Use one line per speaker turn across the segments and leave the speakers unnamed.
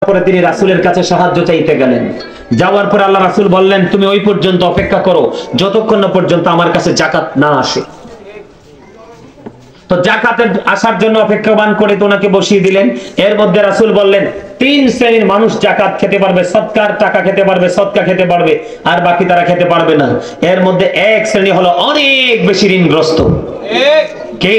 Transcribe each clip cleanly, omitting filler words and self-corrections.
পরে তিনি রাসূলের কাছে সাহায্য চাইতে গেলেন। যাওয়ার পরে আল্লাহ রাসূল বললেন, তুমি ওই পর্যন্ত অপেক্ষা করো যতক্ষণ না পর্যন্ত আমার কাছে যাকাত না আসে। তো জাকাতের আসার জন্য অপেক্ষাবান করে তো ওনাকে বসিয়ে দিলেন। এর মধ্যে রাসূল বললেন, তিন শ্রেণীর মানুষ জাকাত খেতে পারবে, সদকার টাকা খেতে পারবে, সদকা খেতে পারবে, আর বাকি তারা খেতে পারবে না। এর মধ্যে এক শ্রেণী হলো অনেক বেশি ঋণগ্রস্ত। কে?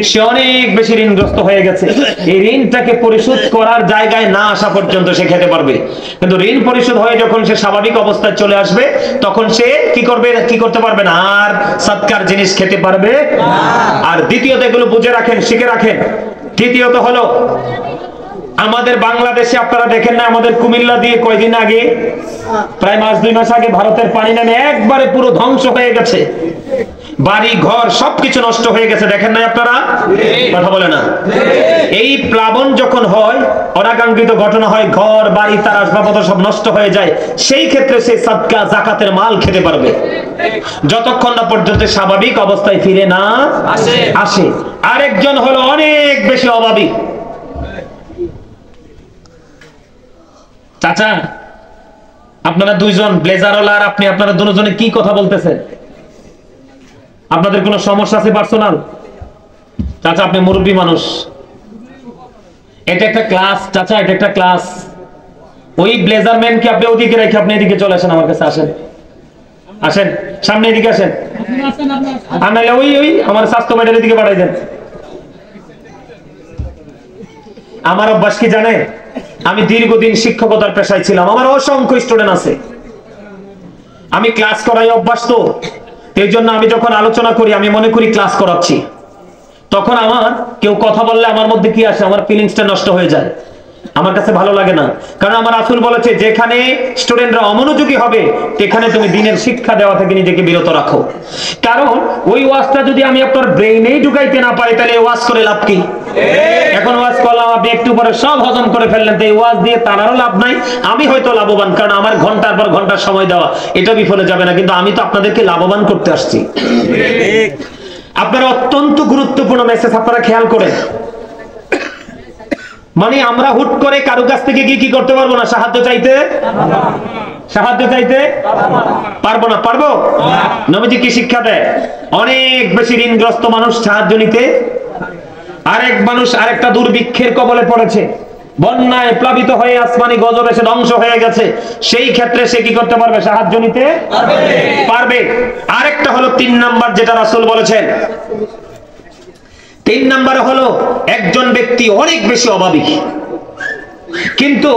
সে অনেক বেশি ঋণগ্রস্ত হয়ে গেছে, এই ঋণটাকে পরিশোধ করার জায়গায় না আসা পর্যন্ত সে খেতে পারবে। কিন্তু ঋণ পরিশোধ হয়ে যখন সে স্বাভাবিক অবস্থায় চলে আসবে তখন সে কি করবে, কি করতে পারবে না, আর সদকার জিনিস খেতে পারবে না। আর দ্বিতীয়ত, এগুলো বুঝে রাখেন, শিখে রাখেন, দ্বিতীয়ত হলো আমাদের বাংলাদেশে আপনারা দেখেন না, আমাদের কুমিল্লা দিয়ে কয়দিন আগে, প্রায় মাস 2 মাস আগে ভারতের পানি নামে একবারে পুরো ধ্বংস হয়ে গেছে, বাড়ি ঘর সবকিছু নষ্ট হয়ে গেছে, দেখেন না আপনারা? কথা বলে না? এই প্লাবন যখন হয়, অনাকাঙ্ক্ষিত ঘটনা হয়, ঘর বাড়ি তার আসবাবপত্র সব নষ্ট হয়ে যায়, সেই ক্ষেত্রে সে সাদকা যাকাতের মাল খেতে পারবে যতক্ষণ না পর্যন্ত স্বাভাবিক অবস্থায় ফিরে না আসে। আরেকজন হলো অনেক বেশি অভাবী। চাচা, আপনারা দুইজন ব্লেজারওয়ালা আর আপনি, আপনারা দুজনে কি কথা বলতেছেন? আপনাদের কোনো সমস্যা আছে পার্সোনাল? চাচা, আপনি মুরব্বী মানুষ, এটা একটা ক্লাস। চাচা, এটা একটা ক্লাস। ওই ব্লেজার ম্যানকে আপনি ওদিকে রেখে আপনি এদিকে চলে আসেন, আমার কাছে আসেন, আসেন সামনে, এদিকে আসেন। আমি ওই ওই আমার স্বাস্থ্য বাইরের দিকে পাঠাই দেন। আমার অভ্যাস কি জানে? আমি দীর্ঘদিন শিক্ষকতার পেশায় ছিলাম, আমার অসংখ্য স্টুডেন্ট আছে, আমি ক্লাস করাই অভ্যাস। তো এই জন্য আমি যখন আলোচনা করি আমি মনে করি ক্লাস করাচ্ছি, তখন আমার কেউ কথা বললে আমার মধ্যে কি আসে, আমার ফিলিংসটা নষ্ট হয়ে যায়, আমার কাছে ভালো লাগে না। কারণ আমার রাসূল বলেছে, যেখানে স্টুডেন্টরা অমনোযোগী হবে সেখানে তুমি দ্বীনের শিক্ষা দেওয়া থেকে নিজেকে বিরত রাখো। কারণ ওই ওয়াজটা যদি আমি আপনার ব্রেইনেই ঢুকাইতে না পারি তাহলে ওয়াজ করে লাভ কি? এখন ওয়াজ করলাম, আপনি একটু পরে সব হজম করে ফেললেন, তো এই ওয়াজ দিয়ে তারারও লাভ নাই, আমি হয়তো লাভবান, কারণ আমার ঘন্টার পর ঘন্টা সময় দেওয়া এটা বিফলে যাবে না, কিন্তু আমি তো আপনাদেরকে লাভবান করতে আসছি। আপনারা অত্যন্ত গুরুত্বপূর্ণ মেসেজ আপনারা খেয়াল করেন। মানে আমরা হুট করে কারো কাছ থেকে গিয়ে কি করতে পারবো না, সাহায্য চাইতে পারবো না। পারবো? নবীজি কি শিক্ষা দেয়? অনেক বেশি ঋণগ্রস্ত মানুষ সাহায্য নিতে, আরেক মানুষ আরেকটা দুর্ভিক্ষের কবলে পড়েছে, বন্যায় প্লাবিত হয়ে আসমানি গজব এসে ধ্বংস হয়ে গেছে, সেই ক্ষেত্রে সে কি করতে পারবে, সাহায্য নিতে পারবে। আরেকটা হলো 3 নাম্বার যেটা রাসূল বলেছেন, 3 নাম্বার হলো একজন ব্যক্তি অনেক বেশি অভাবী, কিন্তু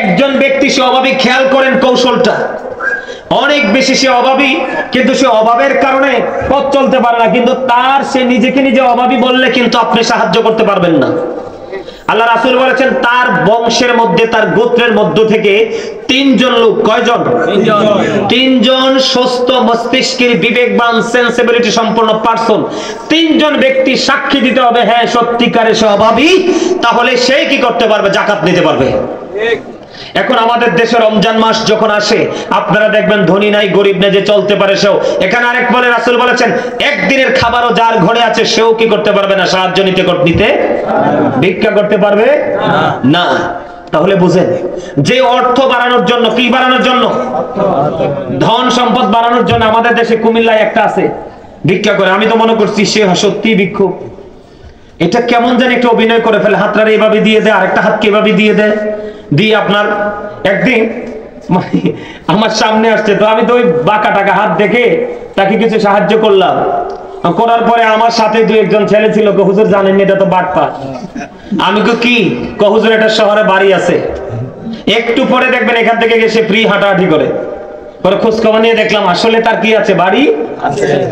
একজন ব্যক্তি সে অভাবী, খেয়াল করেন কৌশলটা, অনেক বেশি সে অভাবী, কিন্তু সে অভাবের কারণে পথ চলতে পারে না, কিন্তু তার সে নিজেকে নিজে অভাবী বললে কিন্তু আপনি সাহায্য করতে পারবেন না। আল্লাহ রাসূল বলেছেন, তার বংশের মধ্যে, তার গোত্রের মধ্য থেকে 3 জন লোক, কয়জন? 3 জন সুস্থ মস্তিষ্কের বিবেকবান সেন্সিবিলিটি সম্পন্ন পারসন, 3 জন ব্যক্তি সাক্ষী দিতে হবে হ্যাঁ সত্যিকারে সে অভাবী, তাহলে সে কি করতে পারবে, যাকাত নিতে পারবে। এখন আমাদের দেশে রমজান মাস যখন আসে আপনারা দেখবেন ধনী নাই গরিব নেই, যে চলতে পারে সেও। এখানে আরেক বলে রাসূল বলেছেন, একদিনের খাবারও যার ঘরে আছে সেও কি করতে পারবে না, সাহায্য নিতে ভিক্ষা করতে পারবে না। তাহলে বুঝেন, যে অর্থ বাড়ানোর জন্য, কি বাড়ানোর জন্য, ধন সম্পদ বাড়ানোর জন্য আমাদের দেশে কুমিল্লায় একটা আছে ভিক্ষা করে, আমি তো মনে করছি সে সত্যি ভিক্ষুক। এটা কেমন জানি একটা অভিনয় করে ফেলে, হাতটা এইভাবে দিয়ে দেয়, আরেকটা হাতকে এভাবে দিয়ে দেয়, দিয়ে আপনার একদিন আমার সামনে আসছে, তো আমি তো ওই বাঁকা টাকা হাত দেখে তাকে কিছু সাহায্য করলাম, করার পরে আমার সাথে 2-1 ছেলে ছিল, হুজুর জানেন এটা তো বাটপা। আমি কি হুজুর, এটা শহরে বাড়ি আছে, একটু পরে দেখবেন এখান থেকে গেছে ফ্রি হাঁটাহাঁটি করে, পরে খোঁজ খবর নিয়ে দেখলাম আসলে তার কি আছে, বাড়ি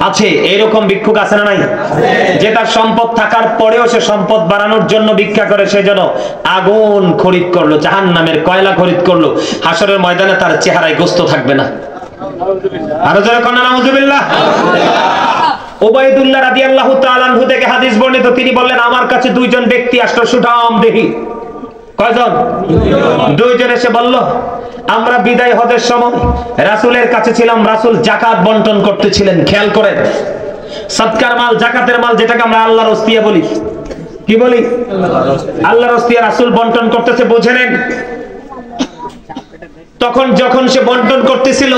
আছে। এইরকম ভিক্ষুক আছে না নাই? যে তার সম্পদ থাকার পরেও সে সম্পদ বাড়ানোর জন্য ভিক্ষা করে, সেজন্য আগুন খরিদ করলো, জাহান্নামের কয়লা খরিদ করলো, হাসরের ময়দানে তার চেহারায় গোস্ত থাকবে না। আরো জোরে কোন নাউজুবিল্লাহ। উবাইদুল্লাহ রাদিয়াল্লাহু তাআলা আনহু থেকে হাদিস বর্ণিত, তিনি বললেন, আমার কাছে 2 জন ব্যক্তি আসলো, সুঠাম দেহি। কয়জন? 2 জন এসে বলল, আমরা বিদায় হজের সময় রাসূলের কাছে ছিলাম, রাসূল যাকাত বন্টন করতেছিলেন। খেয়াল করেন, সদকার মাল, যাকাতের মাল, যেটাকে আমরা আল্লাহর ওসিয়া বলি, কি বলি? আল্লাহর হস্তে রাসূল বন্টন করতেছে, বুঝে নেন। তখন যখন সে বন্টন করতেছিল,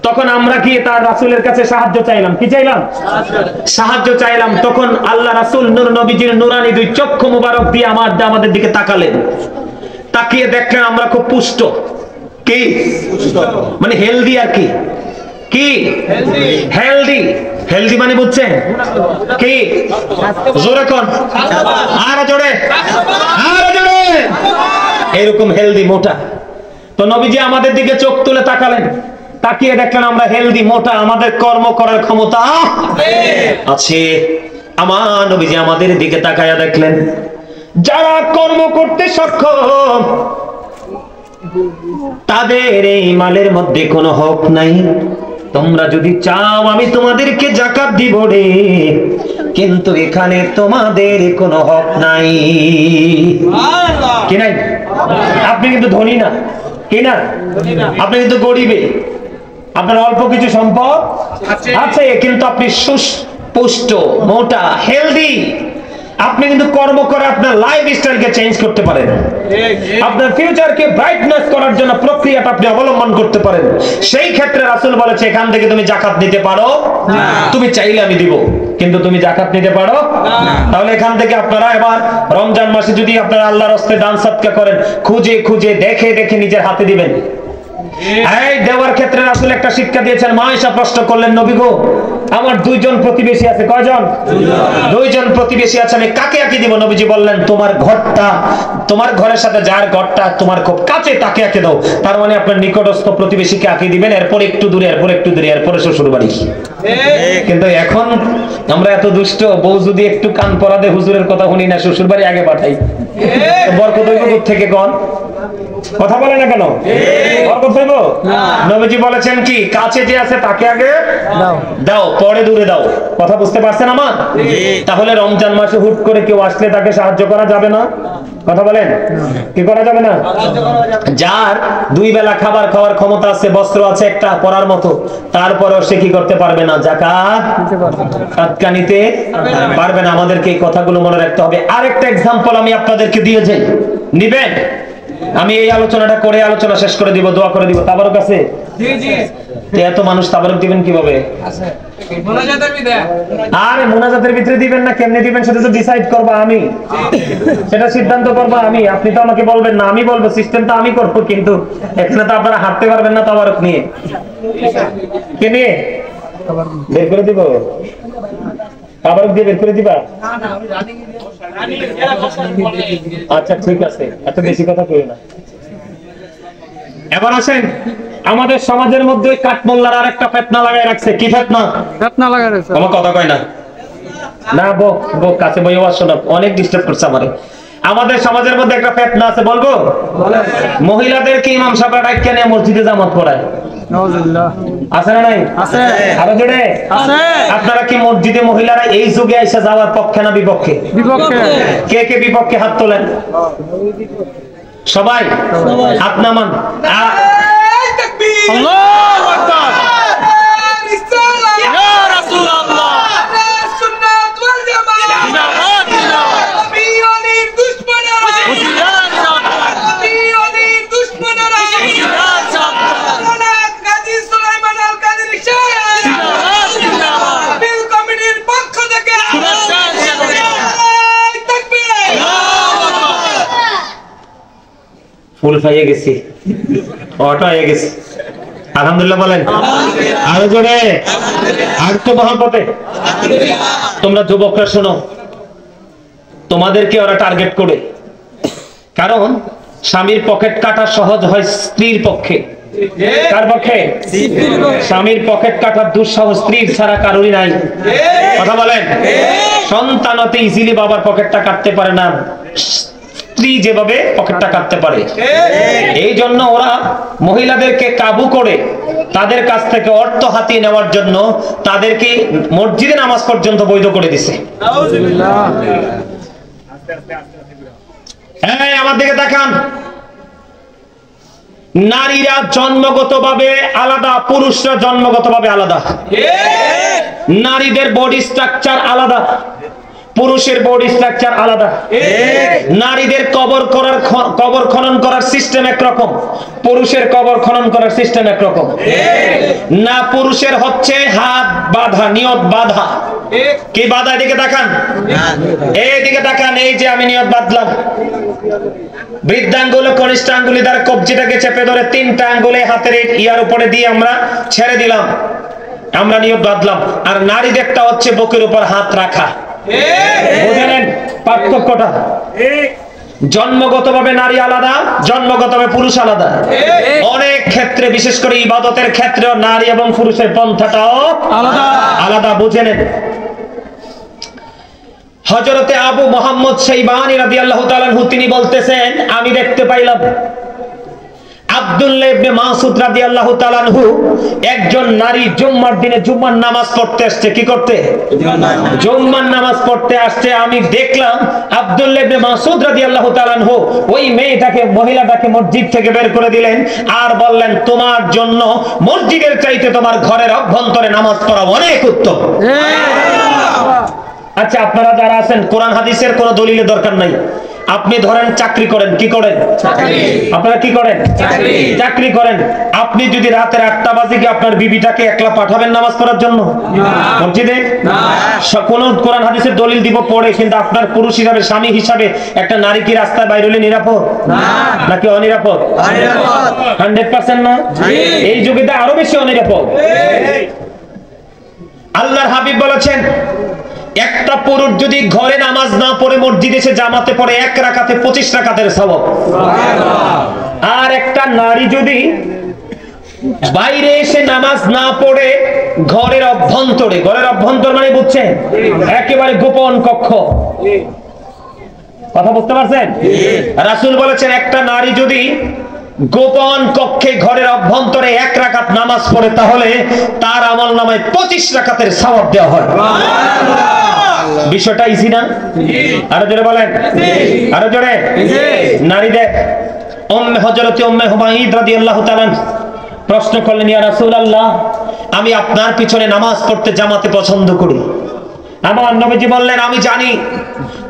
তখন আমরা কি তার রাসূলের কাছে সাহায্য চাইলাম? কি চাইলাম? সাহায্য চাইলাম। তখন আল্লাহ রাসূল নূর নবীজির নুরানি দুই চক্ষু মুবারক দিয়ে আমাদের দিকে তাকালেন। তাকিয়ে দেখলেন আমরা খুব পুষ্ট। কি মানে? হেলদি আর কি। কি হেলদি? হেলদি মানে বুঝছেন কি? জোরে কোন, আরো জোরে, আরো জোরে। এরকম হেলদি, মোটা। তো নবীজি আমাদের দিকে চোখ তুলে তাকালেন, তাকিয়ে দেখলেন আমরা হেলদি, মোটা, আমাদের কর্ম করার ক্ষমতা আছে। আমার নবীজি আমাদের দিকে তাকায়া দেখলেন যারা কর্ম করতে সক্ষম তাদের এই মালের মধ্যে কোনো হক নাই। তোমরা যদি চাও আমি তোমাদেরকে যাকাত দিব রে, কিন্তু এখানে তোমাদের কোনো হক নাই। কি নাই? আপনি কিন্তু ধনী না, কি না? আপনি কিন্তু গরিবে, আপনার অল্প কিছু সম্পদ আছে, কিন্তু আপনি সুপুষ্ট, মোটা, হেলদি। আপনি কিন্তু কর্ম করে আপনার লাইফ স্টাইলকে চেঞ্জ করতে পারেন, আপনার ফিউচারকে ব্রাইটনেস করার জন্য প্রক্রিয়াটা আপনি অবলম্বন করতে পারেন। সেই ক্ষেত্রে রাসূল বলেছে এখান থেকে তুমি যাকাত নিতে পারো না। তুমি চাইলে আমি দিব, কিন্তু তুমি যাকাত নিতে পারো না। তাহলে এখান থেকে আপনারা এবার রমজান মাসে যদি আপনারা আল্লাহর রাস্তায় দান সদকা করেন, খুঁজে খুঁজে দেখে দেখে নিজের হাতে দিবেন। এই দেওয়ার ক্ষেত্রে রাসূল একটা শিক্ষা দিয়েছেন। মা আয়েশা প্রশ্ন করলেন, নবী গো, আমার দুইজন প্রতিবেশী আছে। কয়জন? দুইজন প্রতিবেশী আছে, আমি কাকে আঁকি দিব? নবীজি বললেন তোমার ঘরটা, তোমার ঘরের সাথে যার ঘরটা তোমার খুব কাছে তাকে আঁকে দাও। তার মানে আপনার নিকটস্থ প্রতিবেশীকে আঁকি দিবেন, এরপর একটু দূরে, এরপর একটু দূরে, এরপরে শ্বশুর বাড়ি। কিন্তু এখন আমরা এত দুষ্ট, বউ যদি একটু কান পরা দে হুজুরের কথা শুনি না, শ্বশুর বাড়ি আগে পাঠাই। বরকত হইব থেকে কোন কথা বলে না কেন? বরকত হইব? নবীজি বলেছেন কি, কাছে যে আছে তাকে আগে দাও, পরে দূরে দাও। কথা বুঝতে পারছেন আমার? তাহলে রমজান মাসে হুট করে কেউ আসলে তাকে সাহায্য করা যাবে না। কথা বলেন, কি করা যাবে না? যার দুই বেলা খাবার খাওয়ার ক্ষমতা আছে, বস্ত্র আছে একটা পরার মতো, তারপরেও সে কি করতে পারবে না? যাকাত নিতে পারবে না। আমাদেরকে এই কথাগুলো মনে রাখতে হবে। আরেকটা এক্সাম্পল আমি আপনাদেরকে দিয়ে যাই, নিবেন? আমি এই আলোচনাটা করে আলোচনা শেষ করে দিব, দোয়া করে দিব। তাবারক আছে? এত মানুষ তাবারক দিবেন কিভাবে? আরে মুনাজাতের ভিতরে দিবেন না, কেমনে দিবেন সেটা তো ডিসাইড করবা আমি, সেটা সিদ্ধান্ত করবা আমি। আপনি তো আমাকে বলবেন না, আমি বলবো, সিস্টেমটা আমি করবো। কিন্তু এখানে তো আপনারা হাঁটতে পারবেন না তাবারক নিয়ে। কে নিয়ে বের করে দিব? তাবারক দিয়ে বের করে দিবা? আচ্ছা ঠিক আছে, এত বেশি কথা কইও না। এবার আসেন, আমাদের সমাজের মধ্যে কাঠমোল্লার আর একটা ফিতনা লাগায় রাখছে। কি ফিতনা? ফিতনা লাগায় রাখছে। আমার কথা কয় না, না বো কাছে বইও আসো না, অনেক ডিস্টার্ব করছে আমারে। আমাদের সমাজের মধ্যে একটা ফিতনা আছে, বলবো? মহিলাদেরকে ইমাম সাহেবরা ডাইকা নিয়ে মসজিদে জামাত পড়ায়। নাউজুবিল্লাহ। আছে না নাই? আছে। আরো জোরে আছে। আপনারা কি মসজিদে মহিলারা এই যুগে এসে যাওয়ার পক্ষে না বিপক্ষে? বিপক্ষে। কে কে বিপক্ষে হাত তোলেন? সবাই হাত নামান। আল্লাহু আকবার। ইয়া রাসূলুল্লাহ। সুন্নাত ওয়াল জামাত। নবীর দুশমনেরা, নবীর দুশমনেরা, গাজী সুলাইমান আল কাদেরী সাহেব বিল কমিটির পক্ষ থেকে ফুল খাইয়ে গেছি, অটো হয়ে গেছি। আলহামদুলিল্লাহ বলেন। আরো জোরে, আর তো মহব্বতে। তোমরা যুবকরা শোনো, তোমাদেরকে ওরা টার্গেট করে, কারণ স্বামীর পকেট কাটা সহজ হয় স্ত্রীর পক্ষে। কার পক্ষে? স্বামীর পকেট কাটার দুঃসাহস স্ত্রীর ছাড়া কারোরই নাই। কথা বলেন। সন্তান অতি ইজিলি বাবার পকেটটা কাটতে পারে না, স্ত্রী যেভাবে পকেটটা কাটতে পারে। এই জন্য ওরা মহিলাদেরকে কাবু করে তাদের কাছ থেকে অর্থ হাতিয়ে নেওয়ার জন্য তাদেরকে মসজিদে নামাজ পর্যন্ত বৈধ করে দিছে। হ্যাঁ, আমার দিকে দেখান। নারীরা জন্মগতভাবে আলাদা, পুরুষরা জন্মগতভাবে আলাদা। নারীদের বডি স্ট্রাকচার আলাদা, পুরুষের বডি স্ট্রাকচার আলাদা, নারীদের কবর খনন করার সিস্টেম একরকম, পুরুষের কবর খনন করার সিস্টেম একরকম না। পুরুষের হচ্ছে হাত বাঁধা, নিয়ত বাঁধা। কি বাঁধা? এদিকে তাকান, এইদিকে তাকান। এই যে আমি নিয়ত বাঁধলাম, বৃদ্ধাঙ্গুল কনিষ্ঠ আঙ্গুলি দ্বারা কবজিটাকে চেপে ধরে 3টা আঙ্গুলে হাতের ইয়ার উপরে দিয়ে আমরা ছেড়ে দিলাম, আমরা নিয়ত বাঁধলাম। আর নারীদেরটা হচ্ছে বুকের উপর হাত রাখা। বুঝলেন পার্থক্যটা? জন্মগতভাবে নারী আলাদা, জন্মগতভাবে পুরুষ আলাদা। অনেক ক্ষেত্রে, বিশেষ করে ইবাদতের ক্ষেত্রে নারী এবং পুরুষের পন্থাটাও আলাদা আলাদা। বুঝে নেন। হযরতে আবু মুহাম্মদ শাইবানী রাদিয়াল্লাহু তাআলা আনহু তিনি বলতেছেন, আমি দেখতে পাইলাম আব্দুল্লাহ ইবনে মাসউদ রাদিয়াল্লাহু তাআলা আনহু একজন নারী জুম্মার দিনে জুম্মার নামাজ পড়তে আসছে। কি করতে? জুম্মার নামাজ পড়তে আসছে। আমি দেখলাম আব্দুল্লাহ ইবনে মাসউদ রাদিয়াল্লাহু তাআলা আনহু ওই মেয়েটাকে, মহিলাটাকে মসজিদ থেকে বের করে দিলেন আর বললেন, তোমার জন্য মসজিদের চাইতে তোমার ঘরের অভ্যন্তরে নামাজ পড়া অনেক উত্তম। আচ্ছা, আপনারা যারা আছেন কোরআন হাদিসের কোনো দলিলের দরকার নাই। আপনি ধরেন চাকরি করেন, কি করেন? আপনারা কি করেন? চাকরি করেন। আপনি যদি রাতের 8টা বাজে কি আপনার বিবিটাকে একলা পাঠাবেন নামাজ পড়ার জন্য মসজিদে? কোন কোরআন হাদিসের দলিল দিব পড়ে, কিন্তু আপনার পুরুষ হিসাবে, স্বামী হিসাবে একটা নারী কি রাস্তায় বাইরে হলে নিরাপদ নাকি অনিরাপদ? 100% না? এই যুগে আরো বেশি অনিরাপদ। আল্লাহর হাবিব বলেছেন, একটা পুরুষ যদি ঘরে নামাজ না পড়ে মসজিদে এসে জামাতে পড়ে 1 রাকাতে 25 রাকাতের সওয়াব। আর একটা নারী যদি বাইরে এসে নামাজ না পড়ে ঘরের অভ্যন্তরে, ঘরের অভ্যন্তর মানে বুঝছেন একেবারে গোপন কক্ষ, কথা বুঝতে পারছেন? রাসূল বলেছেন, একটা নারী যদি গোপন কক্ষে ঘরের অভ্যন্তরে 1 রাকাত নামাজ পড়ে তাহলে তার আমলনামায় 25 রাকাতের সওয়াব দেওয়া হয়। বিষয়টা ইজি না? আরো জোরে বলেন, আরো জোরে। নারীদের হযরতে উম্মে হুমাইদ রাদিয়াল্লাহু তাআলা প্রশ্ন করলেন, ইয়া রাসূলুল্লাহ, আমি আপনার পিছনে নামাজ পড়তে জামাতে পছন্দ করি। আমার নবীজি বললেন, আমি জানি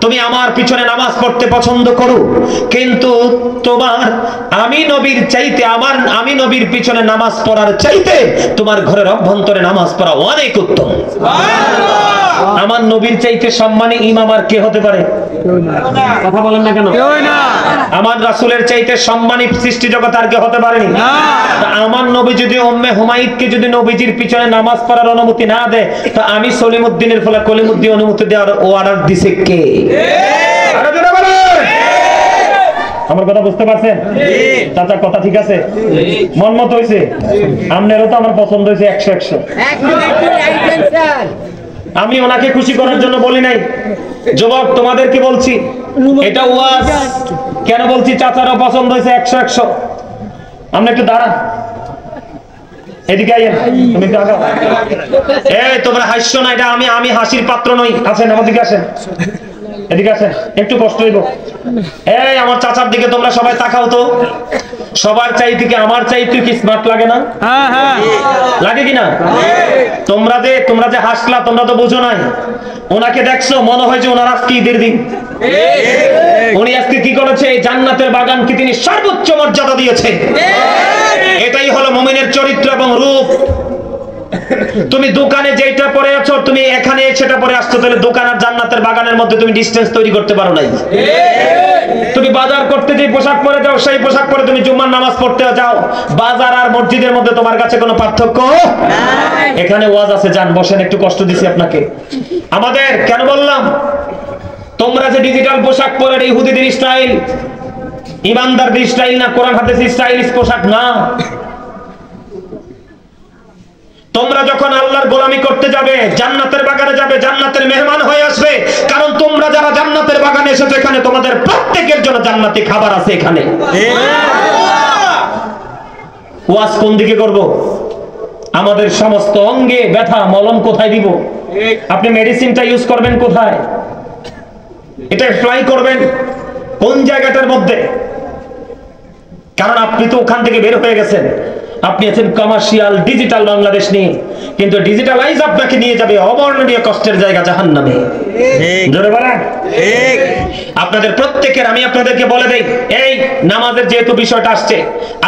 তুমি আমার পিছনে নামাজ পড়তে পছন্দ করো, কিন্তু তোমার আমি নবীর চাইতে, আমি নবীর পিছনে নামাজ পড়ার চাইতে তোমার ঘরের অভ্যন্তরে নামাজ পড়া অনেক উত্তম। আমার নবীর চাইতে সম্মানী ইমাম আর কে হতে পারে? কথা বলেন না কেন? আমার রাসূলের চাইতে সম্মানী সৃষ্টি জগৎ আর কে হতে পারেনি? আমার নবী যদি উম্মে হুমাইদকে যদি নবীজির পিছনে নামাজ পড়ার অনুমতি না দেয়, তো আমি সলিমউদ্দিনের ফলে কলিমউদ্দিন অনুমতি দেওয়ার অর্ডার দিছে কে? আরো জোরে বলেন। আমার কথা বুঝতে পারছেন? চাচা কথা ঠিক আছে? মন মতো হয়েছে? আপনারও তো আমার পছন্দ হয়েছে 100-100। আমি ওনাকে খুশি করার জন্য বলি নাই, যুবক তোমাদেরকে বলছি, এটা ওয়াজ। কেন বলছি? চাচারও পছন্দ হয়েছে 100-100। আমরা একটু দাঁড়া, এদিকে আইয়েন, তুমি একটু আগাও। এই তোমরা হাসছো না, এটা আমি হাসির পাত্র নই। আসেন আমার দিকে, আসেন, এদিকে আসেন, একটু কষ্ট হইব। এই আমার চাচার দিকে তোমরা সবাই তাকাও তো। সবার চাইতে কি আমার চাইতে কি স্মার্ট লাগে না? লাগে কিনা? তোমরা যে হাসলা, তোমরা তো বুঝো নাই। ওনাকে দেখছো, মনে হয় যে ওনার আজকে ঈদের দিন। উনি আজকে কি করেছে? এই জান্নাতের বাগানকে তিনি সর্বোচ্চ মর্যাদা দিয়েছে। এটাই হলো মুমিনের চরিত্র এবং রূপ। তুমি দোকানে যেটা পরে আছো, তুমি এখানে সেটা পরে আসছো, তাহলে দোকান আর জান্নাতের বাগানের মধ্যে তুমি ডিসটেন্স তৈরি করতে পারো নাই। তুমি বাজার করতে যে পোশাক পরে যাও, সেই পোশাক পরে তুমি জুম্মার নামাজ পড়তে যাও, বাজার আর মসজিদের মধ্যে তোমার কাছে কোনো পার্থক্য নাই। এখানে ওয়াজ আছে, যান বসেন, একটু কষ্ট দিছি আপনাকে। আমাদের কেন বললাম, তোমরা যে ডিজিটাল পোশাক পরে ইহুদিদের স্টাইল, ইমানদারদের স্টাইল না, কোরআন হাদিসের স্টাইলিশ পোশাক না। তোমরা যখন আল্লাহর গোলামি করতে যাবে, জান্নাতের বাগানে যাবে, জান্নাতের মেহমান হয়ে আসবে। কারণ তোমরা যারা জান্নাতের বাগানে এসেছো, এখানে তোমাদের প্রত্যেকের জন্য জান্নাতি খাবার আছে। এখানে ওয়াজ কোন দিকে করব? আমাদের সমস্ত অঙ্গে ব্যথা মলম কোথায় দিব? আপনি মেডিসিনটা ইউজ করবেন কোথায়? এটা অ্যাপ্লাই করবেন কোন জায়গাটার মধ্যে? কারণ আপনি তো ওখান থেকে বের হয়ে গেছেন, আপনি আছেন কমার্শিয়াল ডিজিটাল বাংলাদেশ নিয়ে। কিন্তু ডিজিটালাইজ আপনাকে নিয়ে যাবে অবর্ণনীয় কষ্টের জায়গা জাহান্নামে। জোরে বলেন ঠিক। আপনাদের প্রত্যেকের আমি আপনাদেরকে বলে দেই, এই নামাজের যেহেতু বিষয়টা আসছে,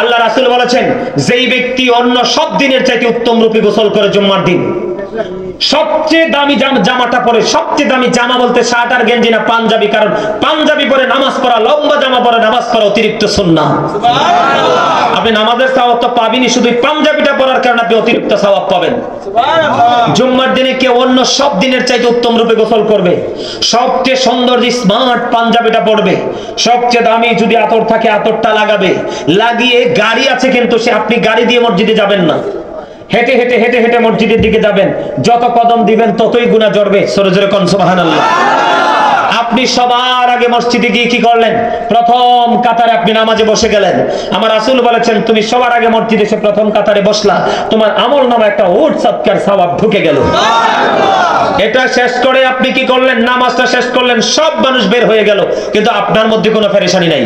আল্লাহ রাসূল বলেছেন যেই ব্যক্তি অন্য সব দিনের চাইতে উত্তম রূপে গোসল করে জুম্মার দিন, সবচেয়ে দামি জামাটা পরে, সবচেয়ে দামি জামা বলতে শার্ট আর গেঞ্জি না, পাঞ্জাবি, কারণ পাঞ্জাবি পরে নামাজ পড়া, লম্বা জামা পরে নামাজ পড়া অতিরিক্ত সুন্নাহ। সুবহানাল্লাহ। আপনি নামাজের সওয়াব তো পাবেনই, শুধু পাঞ্জাবিটা পরার কারণে আপনি অতিরিক্ত সওয়াব পাবেন। সুবহানাল্লাহ। জুম্মার দিনে কেউ অন্য সব দিনের চাইতে উত্তম রূপে গোসল করবে, সবচেয়ে সুন্দর যে স্মার্ট পাঞ্জাবিটা পরবে, সবচেয়ে দামি যদি আতর থাকে আতরটা লাগাবে, লাগিয়ে গাড়ি আছে কিন্তু সে আপনি গাড়ি দিয়ে মসজিদে যাবেন না, হেঁটে হেঁটে হেঁটে হেঁটে মসজিদের দিকে যাবেন, যত কদম দিবেন ততই গুনাহ জড়বে। সরে জোরে কোন সুবহানাল্লাহ। আপনি সবার আগে মসজিদে গিয়ে কি করলেন? প্রথম কাতারে আপনি নামাজে বসে গেলেন। আমার রাসূল বলেছেন তুমি সবার আগে মসজিদে এসে প্রথম কাতারে বসলা, তোমার আমলনামা একটা উট সদকার সওয়াব ঢুকে গেল। এটা শেষ করে আপনি কি করলেন? নামাজটা শেষ করলেন, সব মানুষ বের হয়ে গেল, কিন্তু আপনার মধ্যে কোনো পেরেশানি নাই।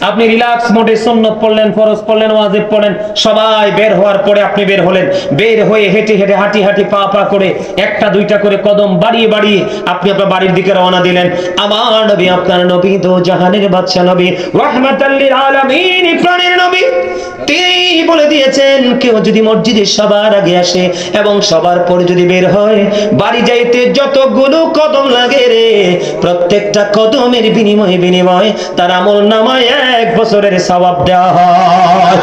আপনি রিল্যাক্স মোডে সুন্নত পড়লেন, ফরজ পড়লেন, ওয়াজিব পড়লেন, সবাই বের হওয়ার পরে আপনি বের হলেন, বের হয়ে হেঁটে হেঁটে হাঁটি হাঁটি পা পা করে একটা দুইটা করে কদম বাড়িয়ে বাড়িয়ে আপনি আপনার বাড়ির দিকে রওনা দিলেন। আমার নবী, আপনার নবী, দো জাহানের বাদশা নবী, রাহমাতাল লিল আলামিন, প্রাণের নবী, তিনি বলে দিয়েছেন কেউ যদি মসজিদে সবার আগে আসে এবং সবার পরে যদি বের হয়, বাড়ি যাইতে যতগুলো কদম লাগে রে, প্রত্যেকটা কদমের বিনিময়ে তার আমলনামায় 1 বছরের সওয়াব দেওয়া হয়।